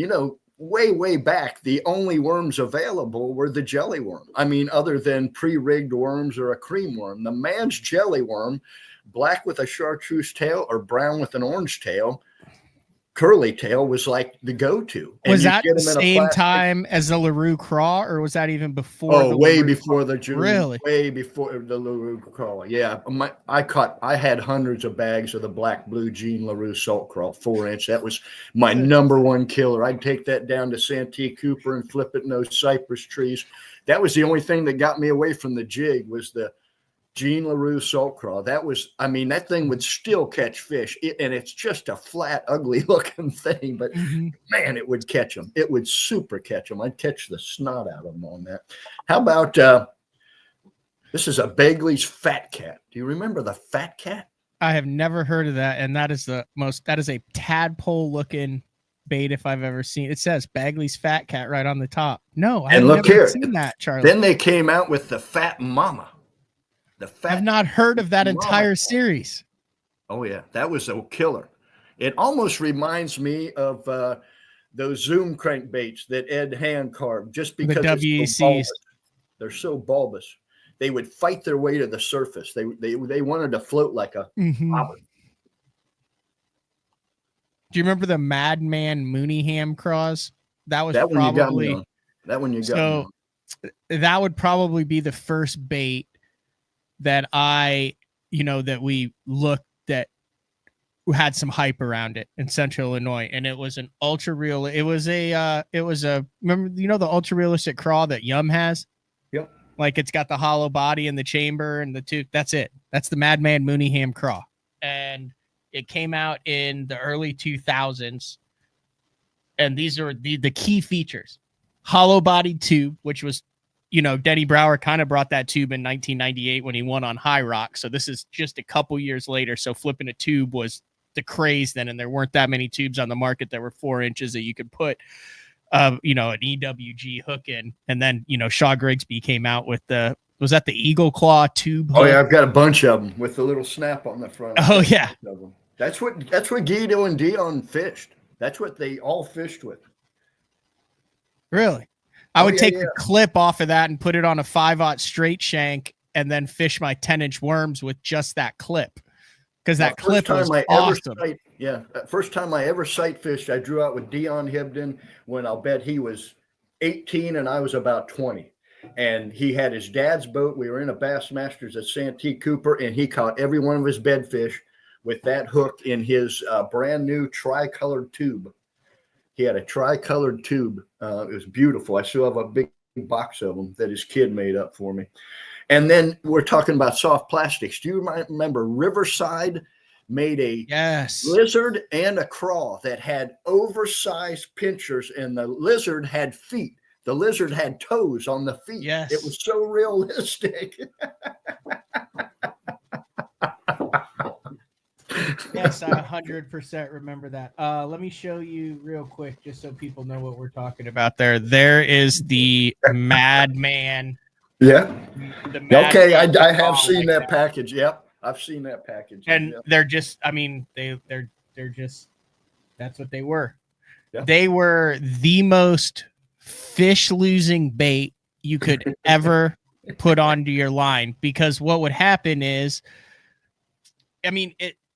Way back, the only worms available were the jelly worm. I mean, other than pre-rigged worms or a cream worm. The man's jelly worm, black with a chartreuse tail or brown with an orange tail, curly tail, was like the go-to. Was that the same time as the LaRue Craw, or was that even before? Oh, way before the really? Way before the LaRue Craw. Yeah, I had hundreds of bags of the black blue Jean LaRue salt craw 4-inch. That was my number one killer. I'd take that down to Santee Cooper and flip it in those cypress trees. That was the only thing that got me away from the jig, was the Jean LaRue salt craw. That thing would still catch fish, and it's just a flat, ugly looking thing, but man, it would catch them. It would super catch them. I'd catch the snot out of them on that. How about this is a Bagley's Fat Cat. Do you remember the Fat Cat? I have never heard of that, and that is a tadpole looking bait if I've ever seen. It says Bagley's Fat Cat right on the top. No, I've never seen that, Charlie. Then they came out with the Fat Mama. I've not heard of that entire series. Oh yeah, that was a killer. It almost reminds me of those Zoom crankbaits that Ed Hand carved, just because the WECs. They're so bulbous. They would fight their way to the surface. They wanted to float like a bobber. Do you remember the Madman Mooneyham craws? That would probably be the first bait that that we looked at, had some hype around it in Central Illinois, and it was an ultra real. It was remember the ultra realistic craw that Yum has. Yep. Like it's got the hollow body and the chamber and the tooth. That's it. That's the Madman Mooneyham craw, and it came out in the early 2000s. And these are the key features: hollow bodied tube, which was, Denny Brower kind of brought that tube in 1998 when he won on High Rock. So this is just a couple years later. So flipping a tube was the craze then, and there weren't that many tubes on the market that were 4 inches that you could put, an EWG hook in. And then, Shaw Grigsby came out with was that the Eagle Claw tube? Oh yeah, I've got a bunch of them with the little snap on the front. Oh yeah, that's what Guido and Dion fished. That's what they all fished with. Really? I Oh, would yeah, take yeah. the clip off of that and put it on a 5/0 straight shank and then fish my 10-inch worms with just that clip. Because that clip was awesome. First time I ever sight fished, I drew out with Dion Hibden when I'll bet he was 18 and I was about 20. And he had his dad's boat. We were in a Bassmasters at Santee Cooper, and he caught every one of his bedfish with that hook in his brand new tricolored tube. He had a tricolored tube. It was beautiful. I still have a big box of them that his kid made up for me. And then we're talking about soft plastics. Do you remember Riverside made a lizard and a craw that had oversized pinchers, and the lizard had feet. The lizard had toes on the feet. Yes. It was so realistic. Yes, I 100% remember that. Let me show you real quick, just so people know what we're talking about there. There is the Madman. Yeah. Okay, I have seen like that package. Yep, I've seen that package. And yep. they're just, I mean, they're just, that's what they were. Yeah. They were the most fish-losing bait you could ever put onto your line, because what would happen is, I mean,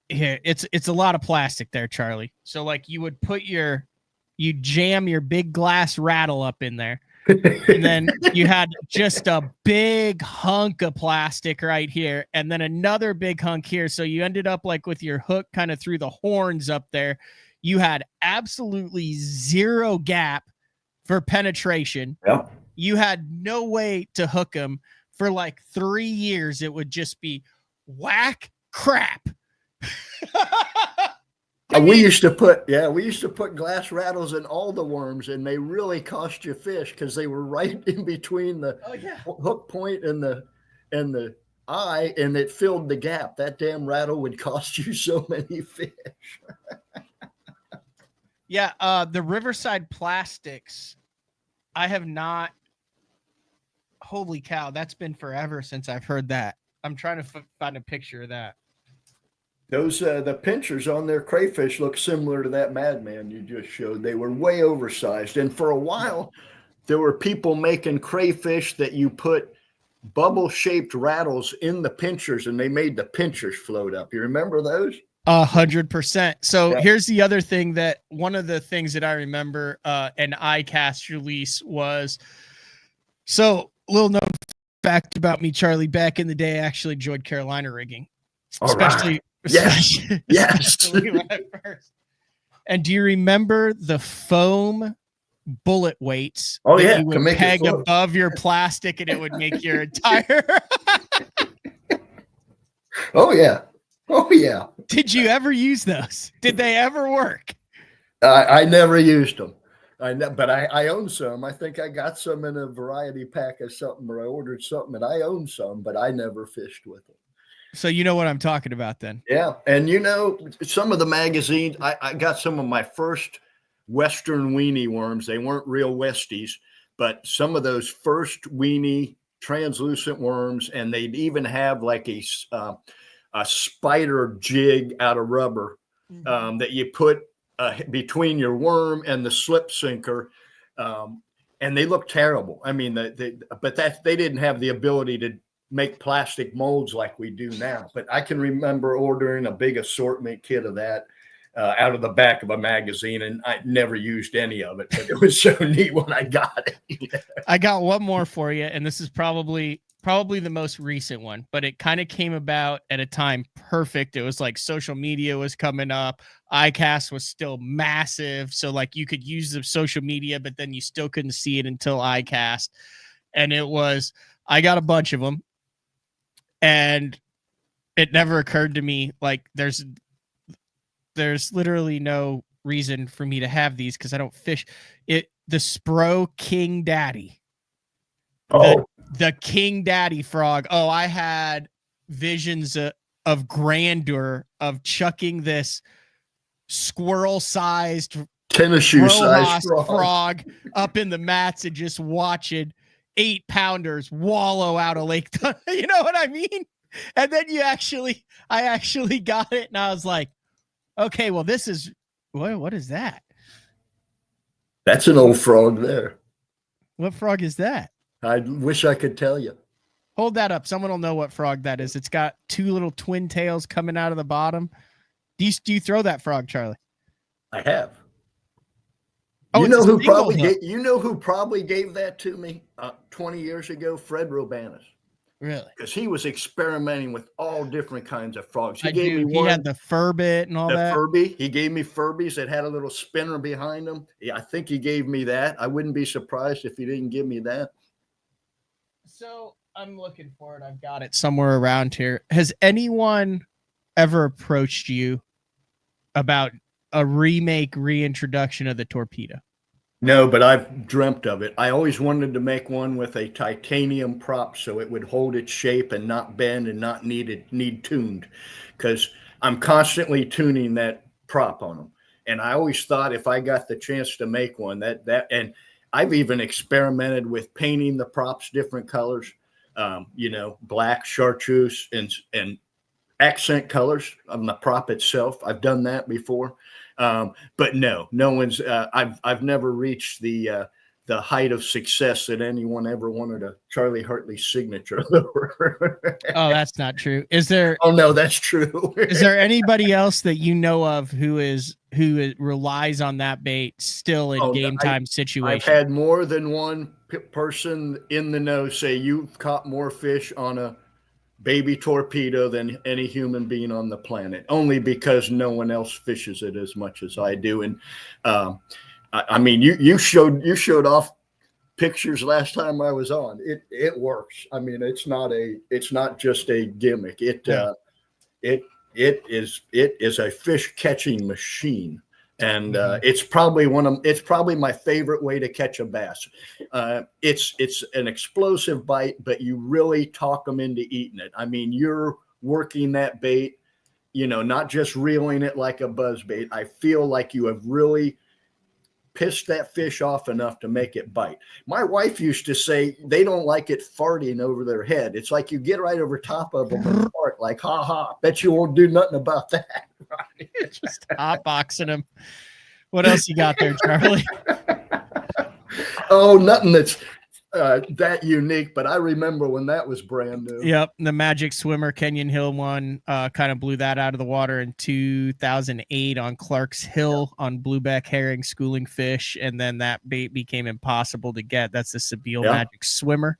it's a lot of plastic there, Charlie. So like you jam your big glass rattle up in there. And then you had just a big hunk of plastic right here, and then another big hunk here. So you ended up like with your hook kind of through the horns up there. You had absolutely zero gap for penetration. Yep. You had no way to hook them. For like 3 years. It would just be whack crap. We used to put glass rattles in all the worms, and they really cost you fish because they were right in between the hook point and the eye, and it filled the gap. That damn rattle would cost you so many fish. Yeah, the Riverside plastics, I have not. Holy cow, that's been forever since I've heard that. I'm trying to find a picture of that. Those the pinchers on their crayfish look similar to that Madman you just showed. They were way oversized, and for a while there were people making crayfish that you put bubble-shaped rattles in the pinchers, and they made the pinchers float up. You remember those? 100%. So here's the other thing, that one of the things that I remember an Icast release was, so little known fact about me, Charlie, back in the day, I actually enjoyed Carolina rigging, especially when I first. And do you remember the foam bullet weights? Oh yeah, you would peg above your plastic, and it would make your entire. Oh yeah. Did you ever use those? Did they ever work? I never used them. But I own some. I think I got some in a variety pack of something, or I ordered something, and I own some, but I never fished with them. So you know what I'm talking about then. Yeah. And some of the magazines, I got some of my first Western weenie worms. They weren't real Westies, but some of those first weenie translucent worms, and they'd even have like a spider jig out of rubber that you put between your worm and the slip sinker. And they look terrible. I mean, but they didn't have the ability to make plastic molds like we do now. But I can remember ordering a big assortment kit of that out of the back of a magazine, and I never used any of it, but it was so neat when I got it. I got one more for you, and this is probably the most recent one, but it kind of came about at a time perfect. It was like social media was coming up. Icast was still massive. So like you could use the social media, but then you still couldn't see it until Icast. And I got a bunch of them, and it never occurred to me, like there's literally no reason for me to have these because I don't fish it. The Spro King Daddy. The King Daddy frog. Oh, I had visions of grandeur of chucking this squirrel-sized, tennis shoe-sized frog up in the mats and just watching 8-pounders wallow out of Lake. You know what I mean? And then I actually got it, and I was like, okay, well, this is what is that? That's an old frog there. What frog is that? I wish I could tell you. Hold that up. Someone will know what frog that is. It's got two little twin tails coming out of the bottom. Do you throw that frog, Charlie? I have. Oh, you it's know a who single probably hook. who probably gave that to me 20 years ago? Fred Robanis. Really? Because he was experimenting with all different kinds of frogs. He I gave do. me He one, had the fur bit and all the that. Furby. He gave me Furbies that had a little spinner behind them. Yeah, I think he gave me that. I wouldn't be surprised if he didn't give me that. So I'm looking for it. I've got it somewhere around here. Has anyone ever approached you about a remake, reintroduction of the torpedo? No, but I've dreamt of it. I always wanted to make one with a titanium prop so it would hold its shape and not bend and not need tuned, because I'm constantly tuning that prop on them. And I always thought if I got the chance to make one and I've even experimented with painting the props different colors, black, chartreuse, and accent colors on the prop itself. I've done that before. But no one's, I've never reached the height of success that anyone ever wanted a Charlie Hartley signature. Oh, that's not true. Is there? Oh no, that's true. Is there anybody else that you know of who relies on that bait still in game time situations? I've had more than one person in the know say you've caught more fish on a baby torpedo than any human being on the planet, only because no one else fishes it as much as I do. And I mean, you showed off pictures last time I was on. It works. I mean, it's not just a gimmick. It is a fish catching machine. And it's probably my favorite way to catch a bass. It's an explosive bite, but you really talk them into eating it. I mean, you're working that bait, not just reeling it like a buzz bait. I feel like you have really pissed that fish off enough to make it bite. My wife used to say they don't like it farting over their head. It's like you get right over top of them and fart like, ha ha, bet you won't do nothing about that. Just hotboxing them. What else you got there, Charlie? Oh, nothing that's that unique, but I remember when that was brand new. Yep, the Magic Swimmer Kenyon Hill one kind of blew that out of the water in 2008 on Clark's Hill on blueback herring schooling fish, and then that bait became impossible to get. That's the Sabile Magic Swimmer.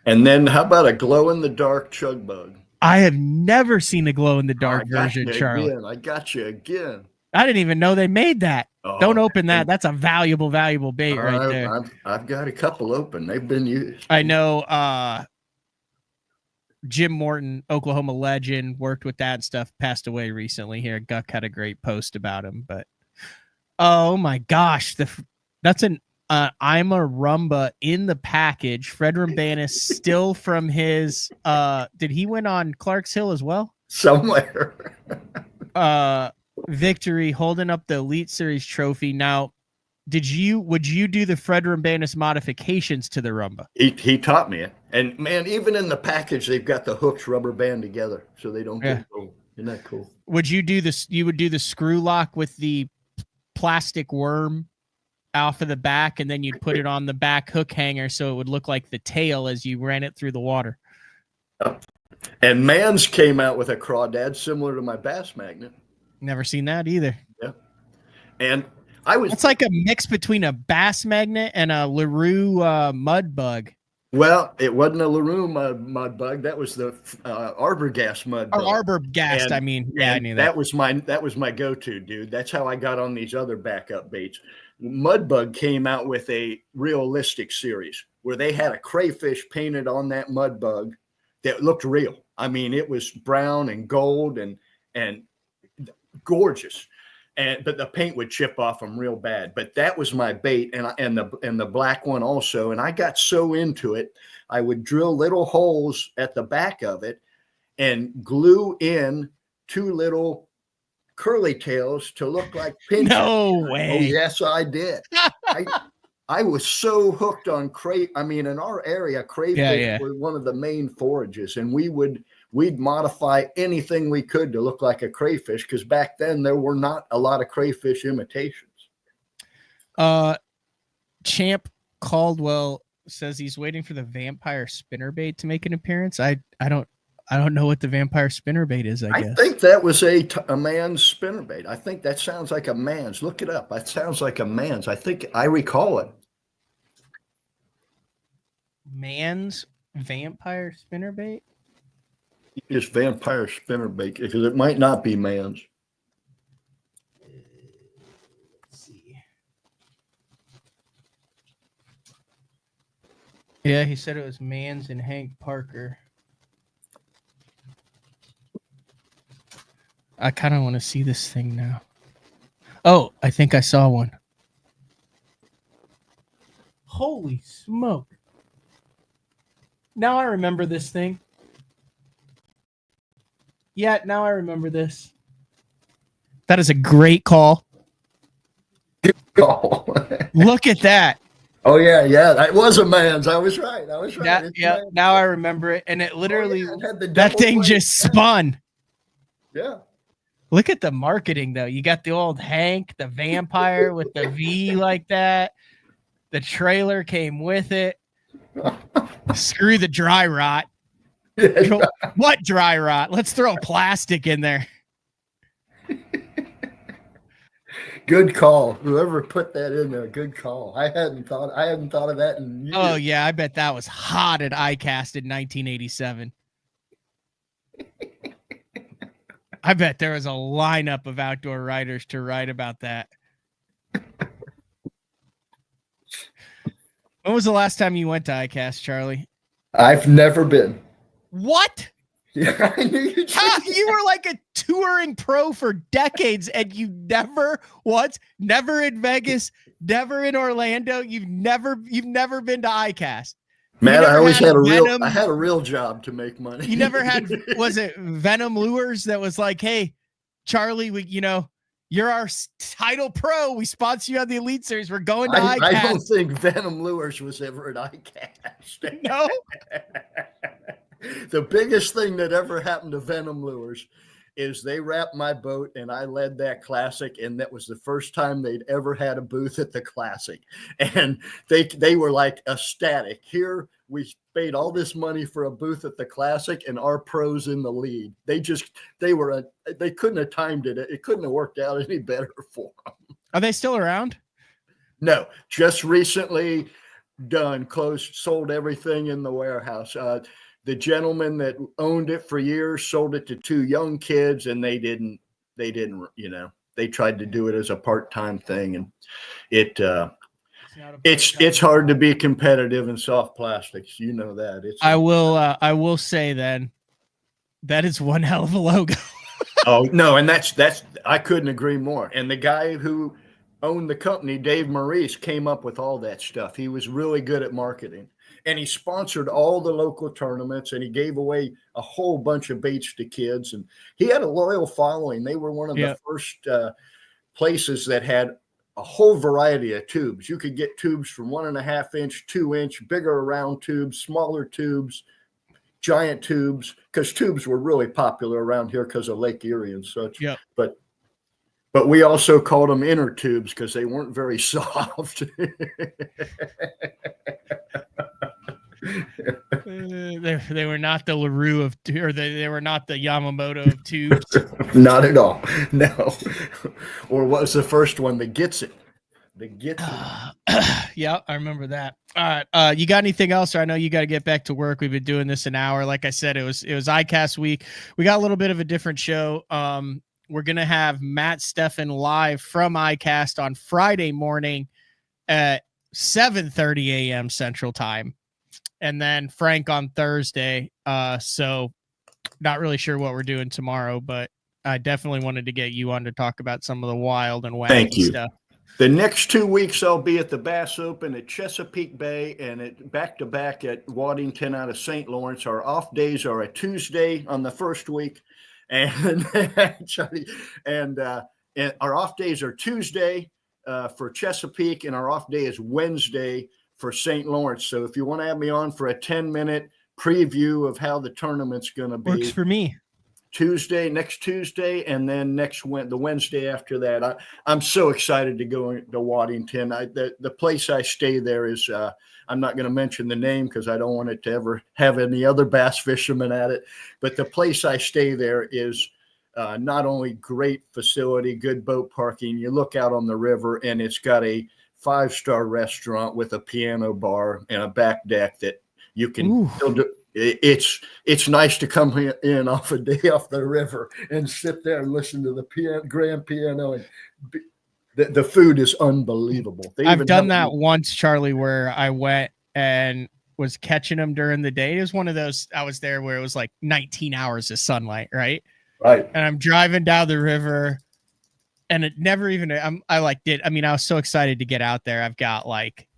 And then how about a glow-in-the-dark chug bug? I have never seen the glow-in-the-dark version, Charlie. Again. I got you again. I didn't even know they made that. Oh, don't open that. That's a valuable bait right there. I've got a couple open. They've been used. I know Jim Morton, Oklahoma legend, worked with that and stuff, passed away recently here. Guck had a great post about him. But, oh, my gosh. That's an I'm a Rumba in the package. Fred Robanis still from his did he win on Clark's Hill as well? Somewhere. Victory, holding up the Elite Series trophy. Now, would you do the Fred Robanis modifications to the Rumba? He taught me it. And man, even in the package, they've got the hooks rubber band together so they don't get cold. Isn't that cool? Would you do this? You would do the screw lock with the plastic worm off of the back, and then you'd put it on the back hook hanger so it would look like the tail as you ran it through the water. And Mans came out with a crawdad similar to my bass magnet. Never seen that either. Yeah. And it's like a mix between a bass magnet and a LaRue mud bug. Well, it wasn't a LaRue mud bug. That was the Arbor-Gas mud bug. Arbor-Gas, I mean. Yeah, I knew that. That was my go-to, dude. That's how I got on these other backup baits. Mudbug came out with a realistic series where they had a crayfish painted on that mudbug that looked real. I mean, it was brown and gold and gorgeous. But the paint would chip off them real bad. But that was my bait, and the black one also. And I got so into it, I would drill little holes at the back of it and glue in two little curly tails to look like pinches. No way. Oh yes, I did. I was so hooked on I mean, in our area, crayfish were one of the main forages, and we'd modify anything we could to look like a crayfish, because back then there were not a lot of crayfish imitations. Champ Caldwell says he's waiting for the vampire spinnerbait to make an appearance. I don't know what the vampire spinnerbait is. I guess. think that was a man's spinnerbait. I think that sounds like a man's. Look it up. That sounds like a man's. I think I recall it. Man's vampire spinnerbait. It's vampire spinnerbait because it might not be man's. Let's see. Yeah, he said it was Mans and Hank Parker. I kind of want to see this thing now. Oh, I think I saw one. Holy smoke. Now I remember this thing. Yeah, now I remember this. That is a great call. Oh. Look at that. Oh yeah, that was a man's. I was right. Now I remember it, and it literally it that thing just spun. Yeah. Look at the marketing though. You got the old Hank, the vampire with the V like that. The trailer came with it. Screw the dry rot. What dry rot? Let's throw plastic in there. Good call. Whoever put that in there, good call. I hadn't thought of that in years. Oh yeah, I bet that was hot at Icast in 1987. I bet there was a lineup of outdoor writers to write about that. When was the last time you went to Icast, Charlie? I've never been. What? Yeah, I knew you'd say that. You were like a touring pro for decades, and you never in Vegas, never in Orlando. You've never been to Icast. Man, I always had a real job to make money. You never had, was it Venom Lures that was like, hey, Charlie, you're our title pro. We sponsor you on the Elite Series. We're going to Icast. I don't think Venom Lures was ever at Icast. No. The biggest thing that ever happened to Venom Lures is they wrapped my boat and I led that classic, and that was the first time they'd ever had a booth at the classic, and they were like ecstatic. Here we paid all this money for a booth at the classic and our pros in the lead. They couldn't have timed it. It couldn't have worked out any better for them. Are they still around? No, just recently done, closed, sold everything in the warehouse. The gentleman that owned it for years sold it to two young kids, and they didn't, they tried to do it as a part-time thing. And it's hard to be competitive in soft plastics. You know that. I will say then that is one hell of a logo. Oh no. And that's, I couldn't agree more. And the guy who owned the company, Dave Maurice, came up with all that stuff. He was really good at marketing. And he sponsored all the local tournaments, and he gave away a whole bunch of baits to kids. And he had a loyal following. They were one of the first places that had a whole variety of tubes. You could get tubes from 1.5 inch, 2 inch, bigger round tubes, smaller tubes, giant tubes, because tubes were really popular around here because of Lake Erie and such. Yeah. But we also called them inner tubes because they weren't very soft. They were not the LaRue of, or they were not the Yamamoto of tubes. Not at all. No. Or what was the first one? The Gets It. The Gets It. Yeah, I remember that. All right. You got anything else? Or I know you got to get back to work. We've been doing this an hour. Like I said, it was Icast week. We got a little bit of a different show. We're gonna have Matt Steffen live from Icast on Friday morning at 7:30 a.m. Central Time. And then Frank on Thursday. So not really sure what we're doing tomorrow, but I definitely wanted to get you on to talk about some of the wild and wacky stuff. The next 2 weeks I'll be at the Bass Open at Chesapeake Bay and at back-to-back at Waddington out of St. Lawrence. Our off days are a Tuesday on the first week, and our off days are Tuesday for Chesapeake, and our off day is Wednesday for St. Lawrence. So if you want to have me on for a 10-minute preview of how the tournament's going to be. Works for me. next Tuesday, and then the Wednesday after that. I'm so excited to go to Waddington. The place I stay there is, I'm not going to mention the name because I don't want it to ever have any other bass fishermen at it. But the place I stay there is not only great facility, good boat parking. You look out on the river, and it's got a 5-star restaurant with a piano bar and a back deck that you can still do. It's nice to come in off a day off the river and sit there and listen to the grand piano, and the food is unbelievable. I've done that once, Charlie, where I went and was catching them during the day. It was one of those, I was there where it was like 19 hours of sunlight, right? Right. And I'm driving down the river, and it never even, I was so excited to get out there. I've got like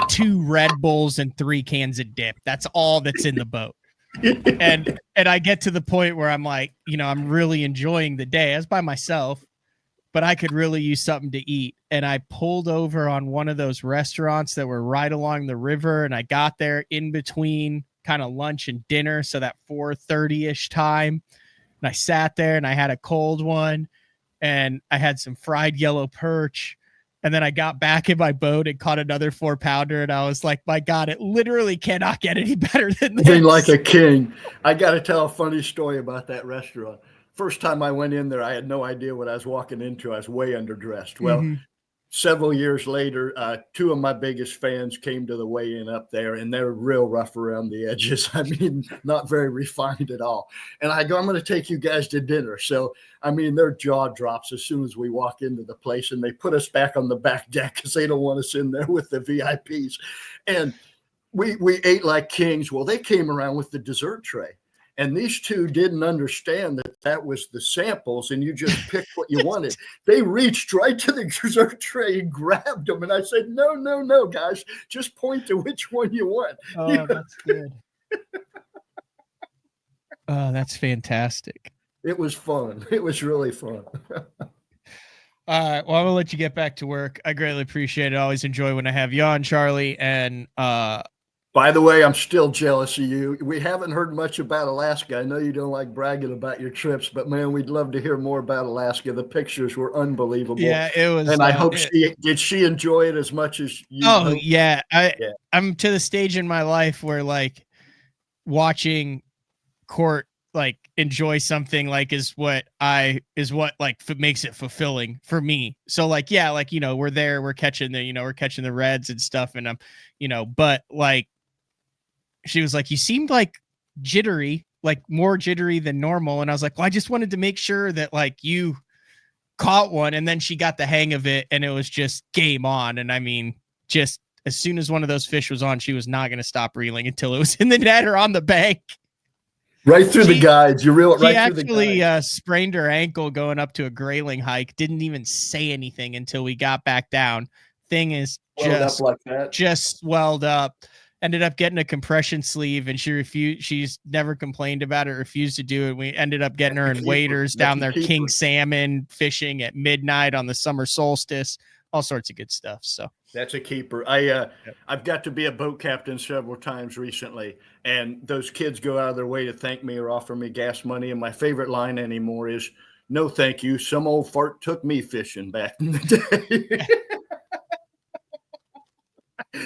2 Red Bulls and 3 cans of dip. That's all that's in the boat. And I get to the point where I'm like, I'm really enjoying the day. I was by myself, but I could really use something to eat. And I pulled over on one of those restaurants that were right along the river. And I got there in between kind of lunch and dinner. So that 4:30-ish time. And I sat there and I had a cold one, and I had some fried yellow perch. And then I got back in my boat and caught another 4-pounder. And I was like, my God, it literally cannot get any better than this. Being like a king. I got to tell a funny story about that restaurant. First time I went in there, I had no idea what I was walking into. I was way underdressed. Well, several years later, 2 of my biggest fans came to the weigh-in up there, and they're real rough around the edges. I mean, not very refined at all. And I go, I'm going to take you guys to dinner. So, I mean, their jaw drops as soon as we walk into the place, and they put us back on the back deck because they don't want us in there with the VIPs. And we ate like kings. Well, they came around with the dessert tray. And these 2 didn't understand that was the samples, and you just picked what you wanted. They reached right to the dessert tray and grabbed them. And I said, no, guys, just point to which one you want. Oh, that's good. Oh, that's fantastic. It was fun. It was really fun. All right. Well, I'm going to let you get back to work. I greatly appreciate it. I always enjoy when I have you on, Charlie. And, by the way, I'm still jealous of you. We haven't heard much about Alaska. I know you don't like bragging about your trips, but man, we'd love to hear more about Alaska. The pictures were unbelievable. Yeah, it was. And I hope did she enjoy it as much as you? Oh, yeah. I'm to the stage in my life where like watching Court like enjoy something like is what makes it fulfilling for me. So like, yeah, like, we're there, we're catching the reds and stuff. And but like, she was like, you seemed like jittery, like more jittery than normal. And I was like, well, I just wanted to make sure that like you caught one. And then she got the hang of it, and it was just game on. And I mean, just as soon as one of those fish was on, she was not going to stop reeling until it was in the net or on the bank. Right through the guides. You reel it right through the guides. She actually sprained her ankle going up to a grayling hike. Didn't even say anything until we got back down. Thing is just swelled up. Ended up getting a compression sleeve, and she's never complained about it, refused to do it. We ended up getting her in waders down there, king salmon fishing at midnight on the summer solstice, all sorts of good stuff. So that's a keeper. I've got to be a boat captain several times recently, and those kids go out of their way to thank me or offer me gas money. And my favorite line anymore is, "No, thank you. Some old fart took me fishing back in the day."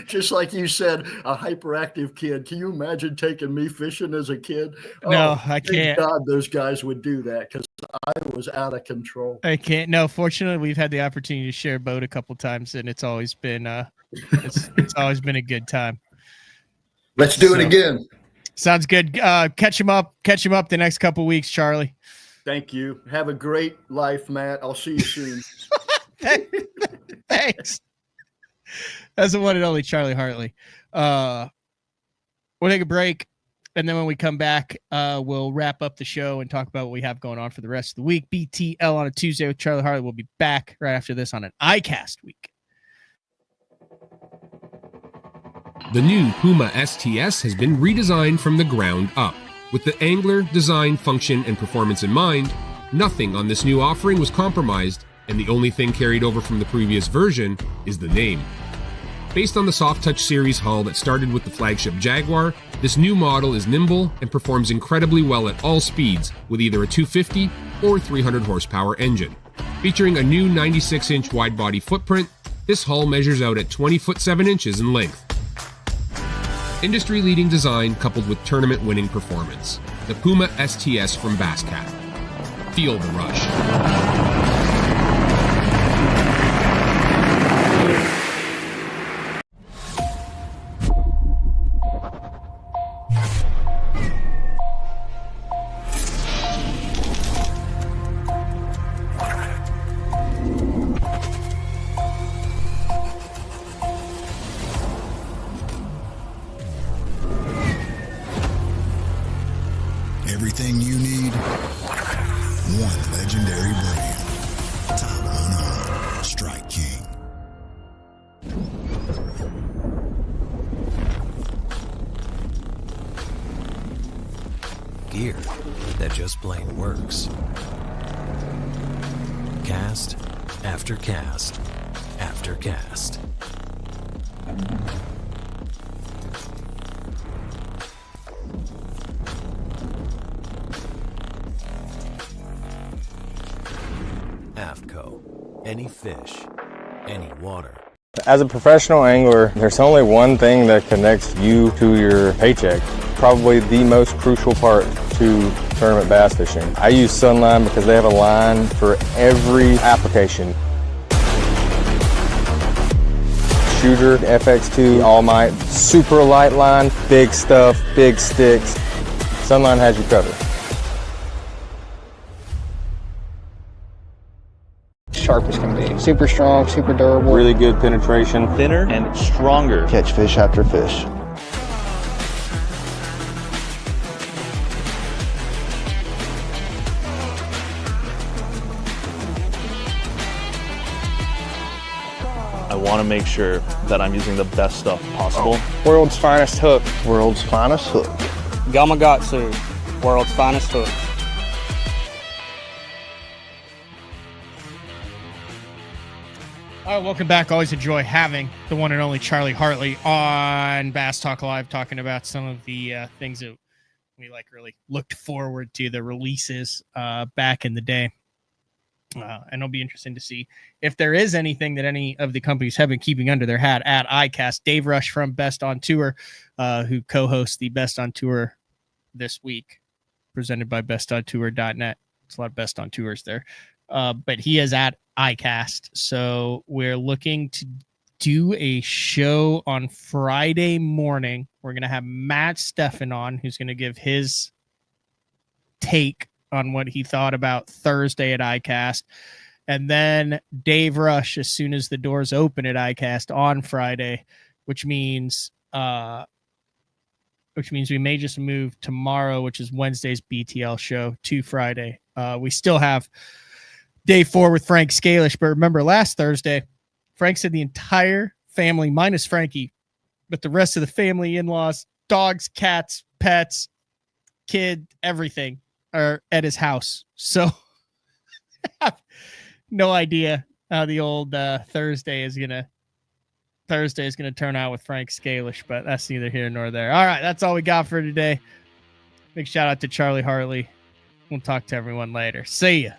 Just like you said, a hyperactive kid. Can you imagine taking me fishing as a kid? No, I can't. Thank God those guys would do that, because I was out of control. I can't. No, fortunately, we've had the opportunity to share a boat a couple times, and it's always been it's always been a good time. Let's do it again. Sounds good. Catch him up the next couple weeks, Charlie. Thank you. Have a great life, Matt. I'll see you soon. Thanks. That's the one and only Charlie Hartley. We'll take a break, and then when we come back, we'll wrap up the show and talk about what we have going on for the rest of the week. BTL on a Tuesday with Charlie Hartley. We'll be back right after this on an Icast week. The new Puma STS has been redesigned from the ground up. With the angler, design, function, and performance in mind, nothing on this new offering was compromised, and the only thing carried over from the previous version is the name. Based on the Soft Touch series hull that started with the flagship Jaguar, this new model is nimble and performs incredibly well at all speeds with either a 250 or 300 horsepower engine. Featuring a new 96-inch wide-body footprint, this hull measures out at 20 foot 7 inches in length. Industry-leading design coupled with tournament-winning performance. The Puma STS from Basscat. Feel the rush. Everything you need, one legendary brand. Top 100, Strike King. Gear that just plain works. Cast after cast after cast. AFTCO. Any fish, any water. As a professional angler, there's only one thing that connects you to your paycheck. Probably the most crucial part to tournament bass fishing. I use Sunline because they have a line for every application. Shooter, FX2, All Might, super light line, big stuff, big sticks. Sunline has you covered. Sharp as can be. Super strong, super durable. Really good penetration. Thinner and stronger. Catch fish after fish. I want to make sure that I'm using the best stuff possible. World's finest hook. World's finest hook. Gamakatsu, world's finest hook. All right, welcome back. Always enjoy having the one and only Charlie Hartley on Bass Talk Live, talking about some of the things that we really looked forward to, the releases back in the day. And it'll be interesting to see if there is anything that any of the companies have been keeping under their hat at Icast. Dave Rush from Best on Tour, who co-hosts the Best on Tour this week, presented by bestontour.net. It's a lot of Best on Tours there. But he is at Icast. So we're looking to do a show on Friday morning. We're going to have Matt Steffen on, who's going to give his take on what he thought about Thursday at Icast. And then Dave Rush, as soon as the doors open at Icast on Friday, which means we may just move tomorrow, which is Wednesday's BTL show, to Friday. We still have Day 4 with Frank Scalish, but remember last Thursday, Frank said the entire family, minus Frankie, but the rest of the family, in-laws, dogs, cats, pets, kid, everything are at his house. So I have no idea how the old Thursday is gonna turn out with Frank Scalish, but that's neither here nor there. All right, that's all we got for today. Big shout out to Charlie Hartley. We'll talk to everyone later. See ya.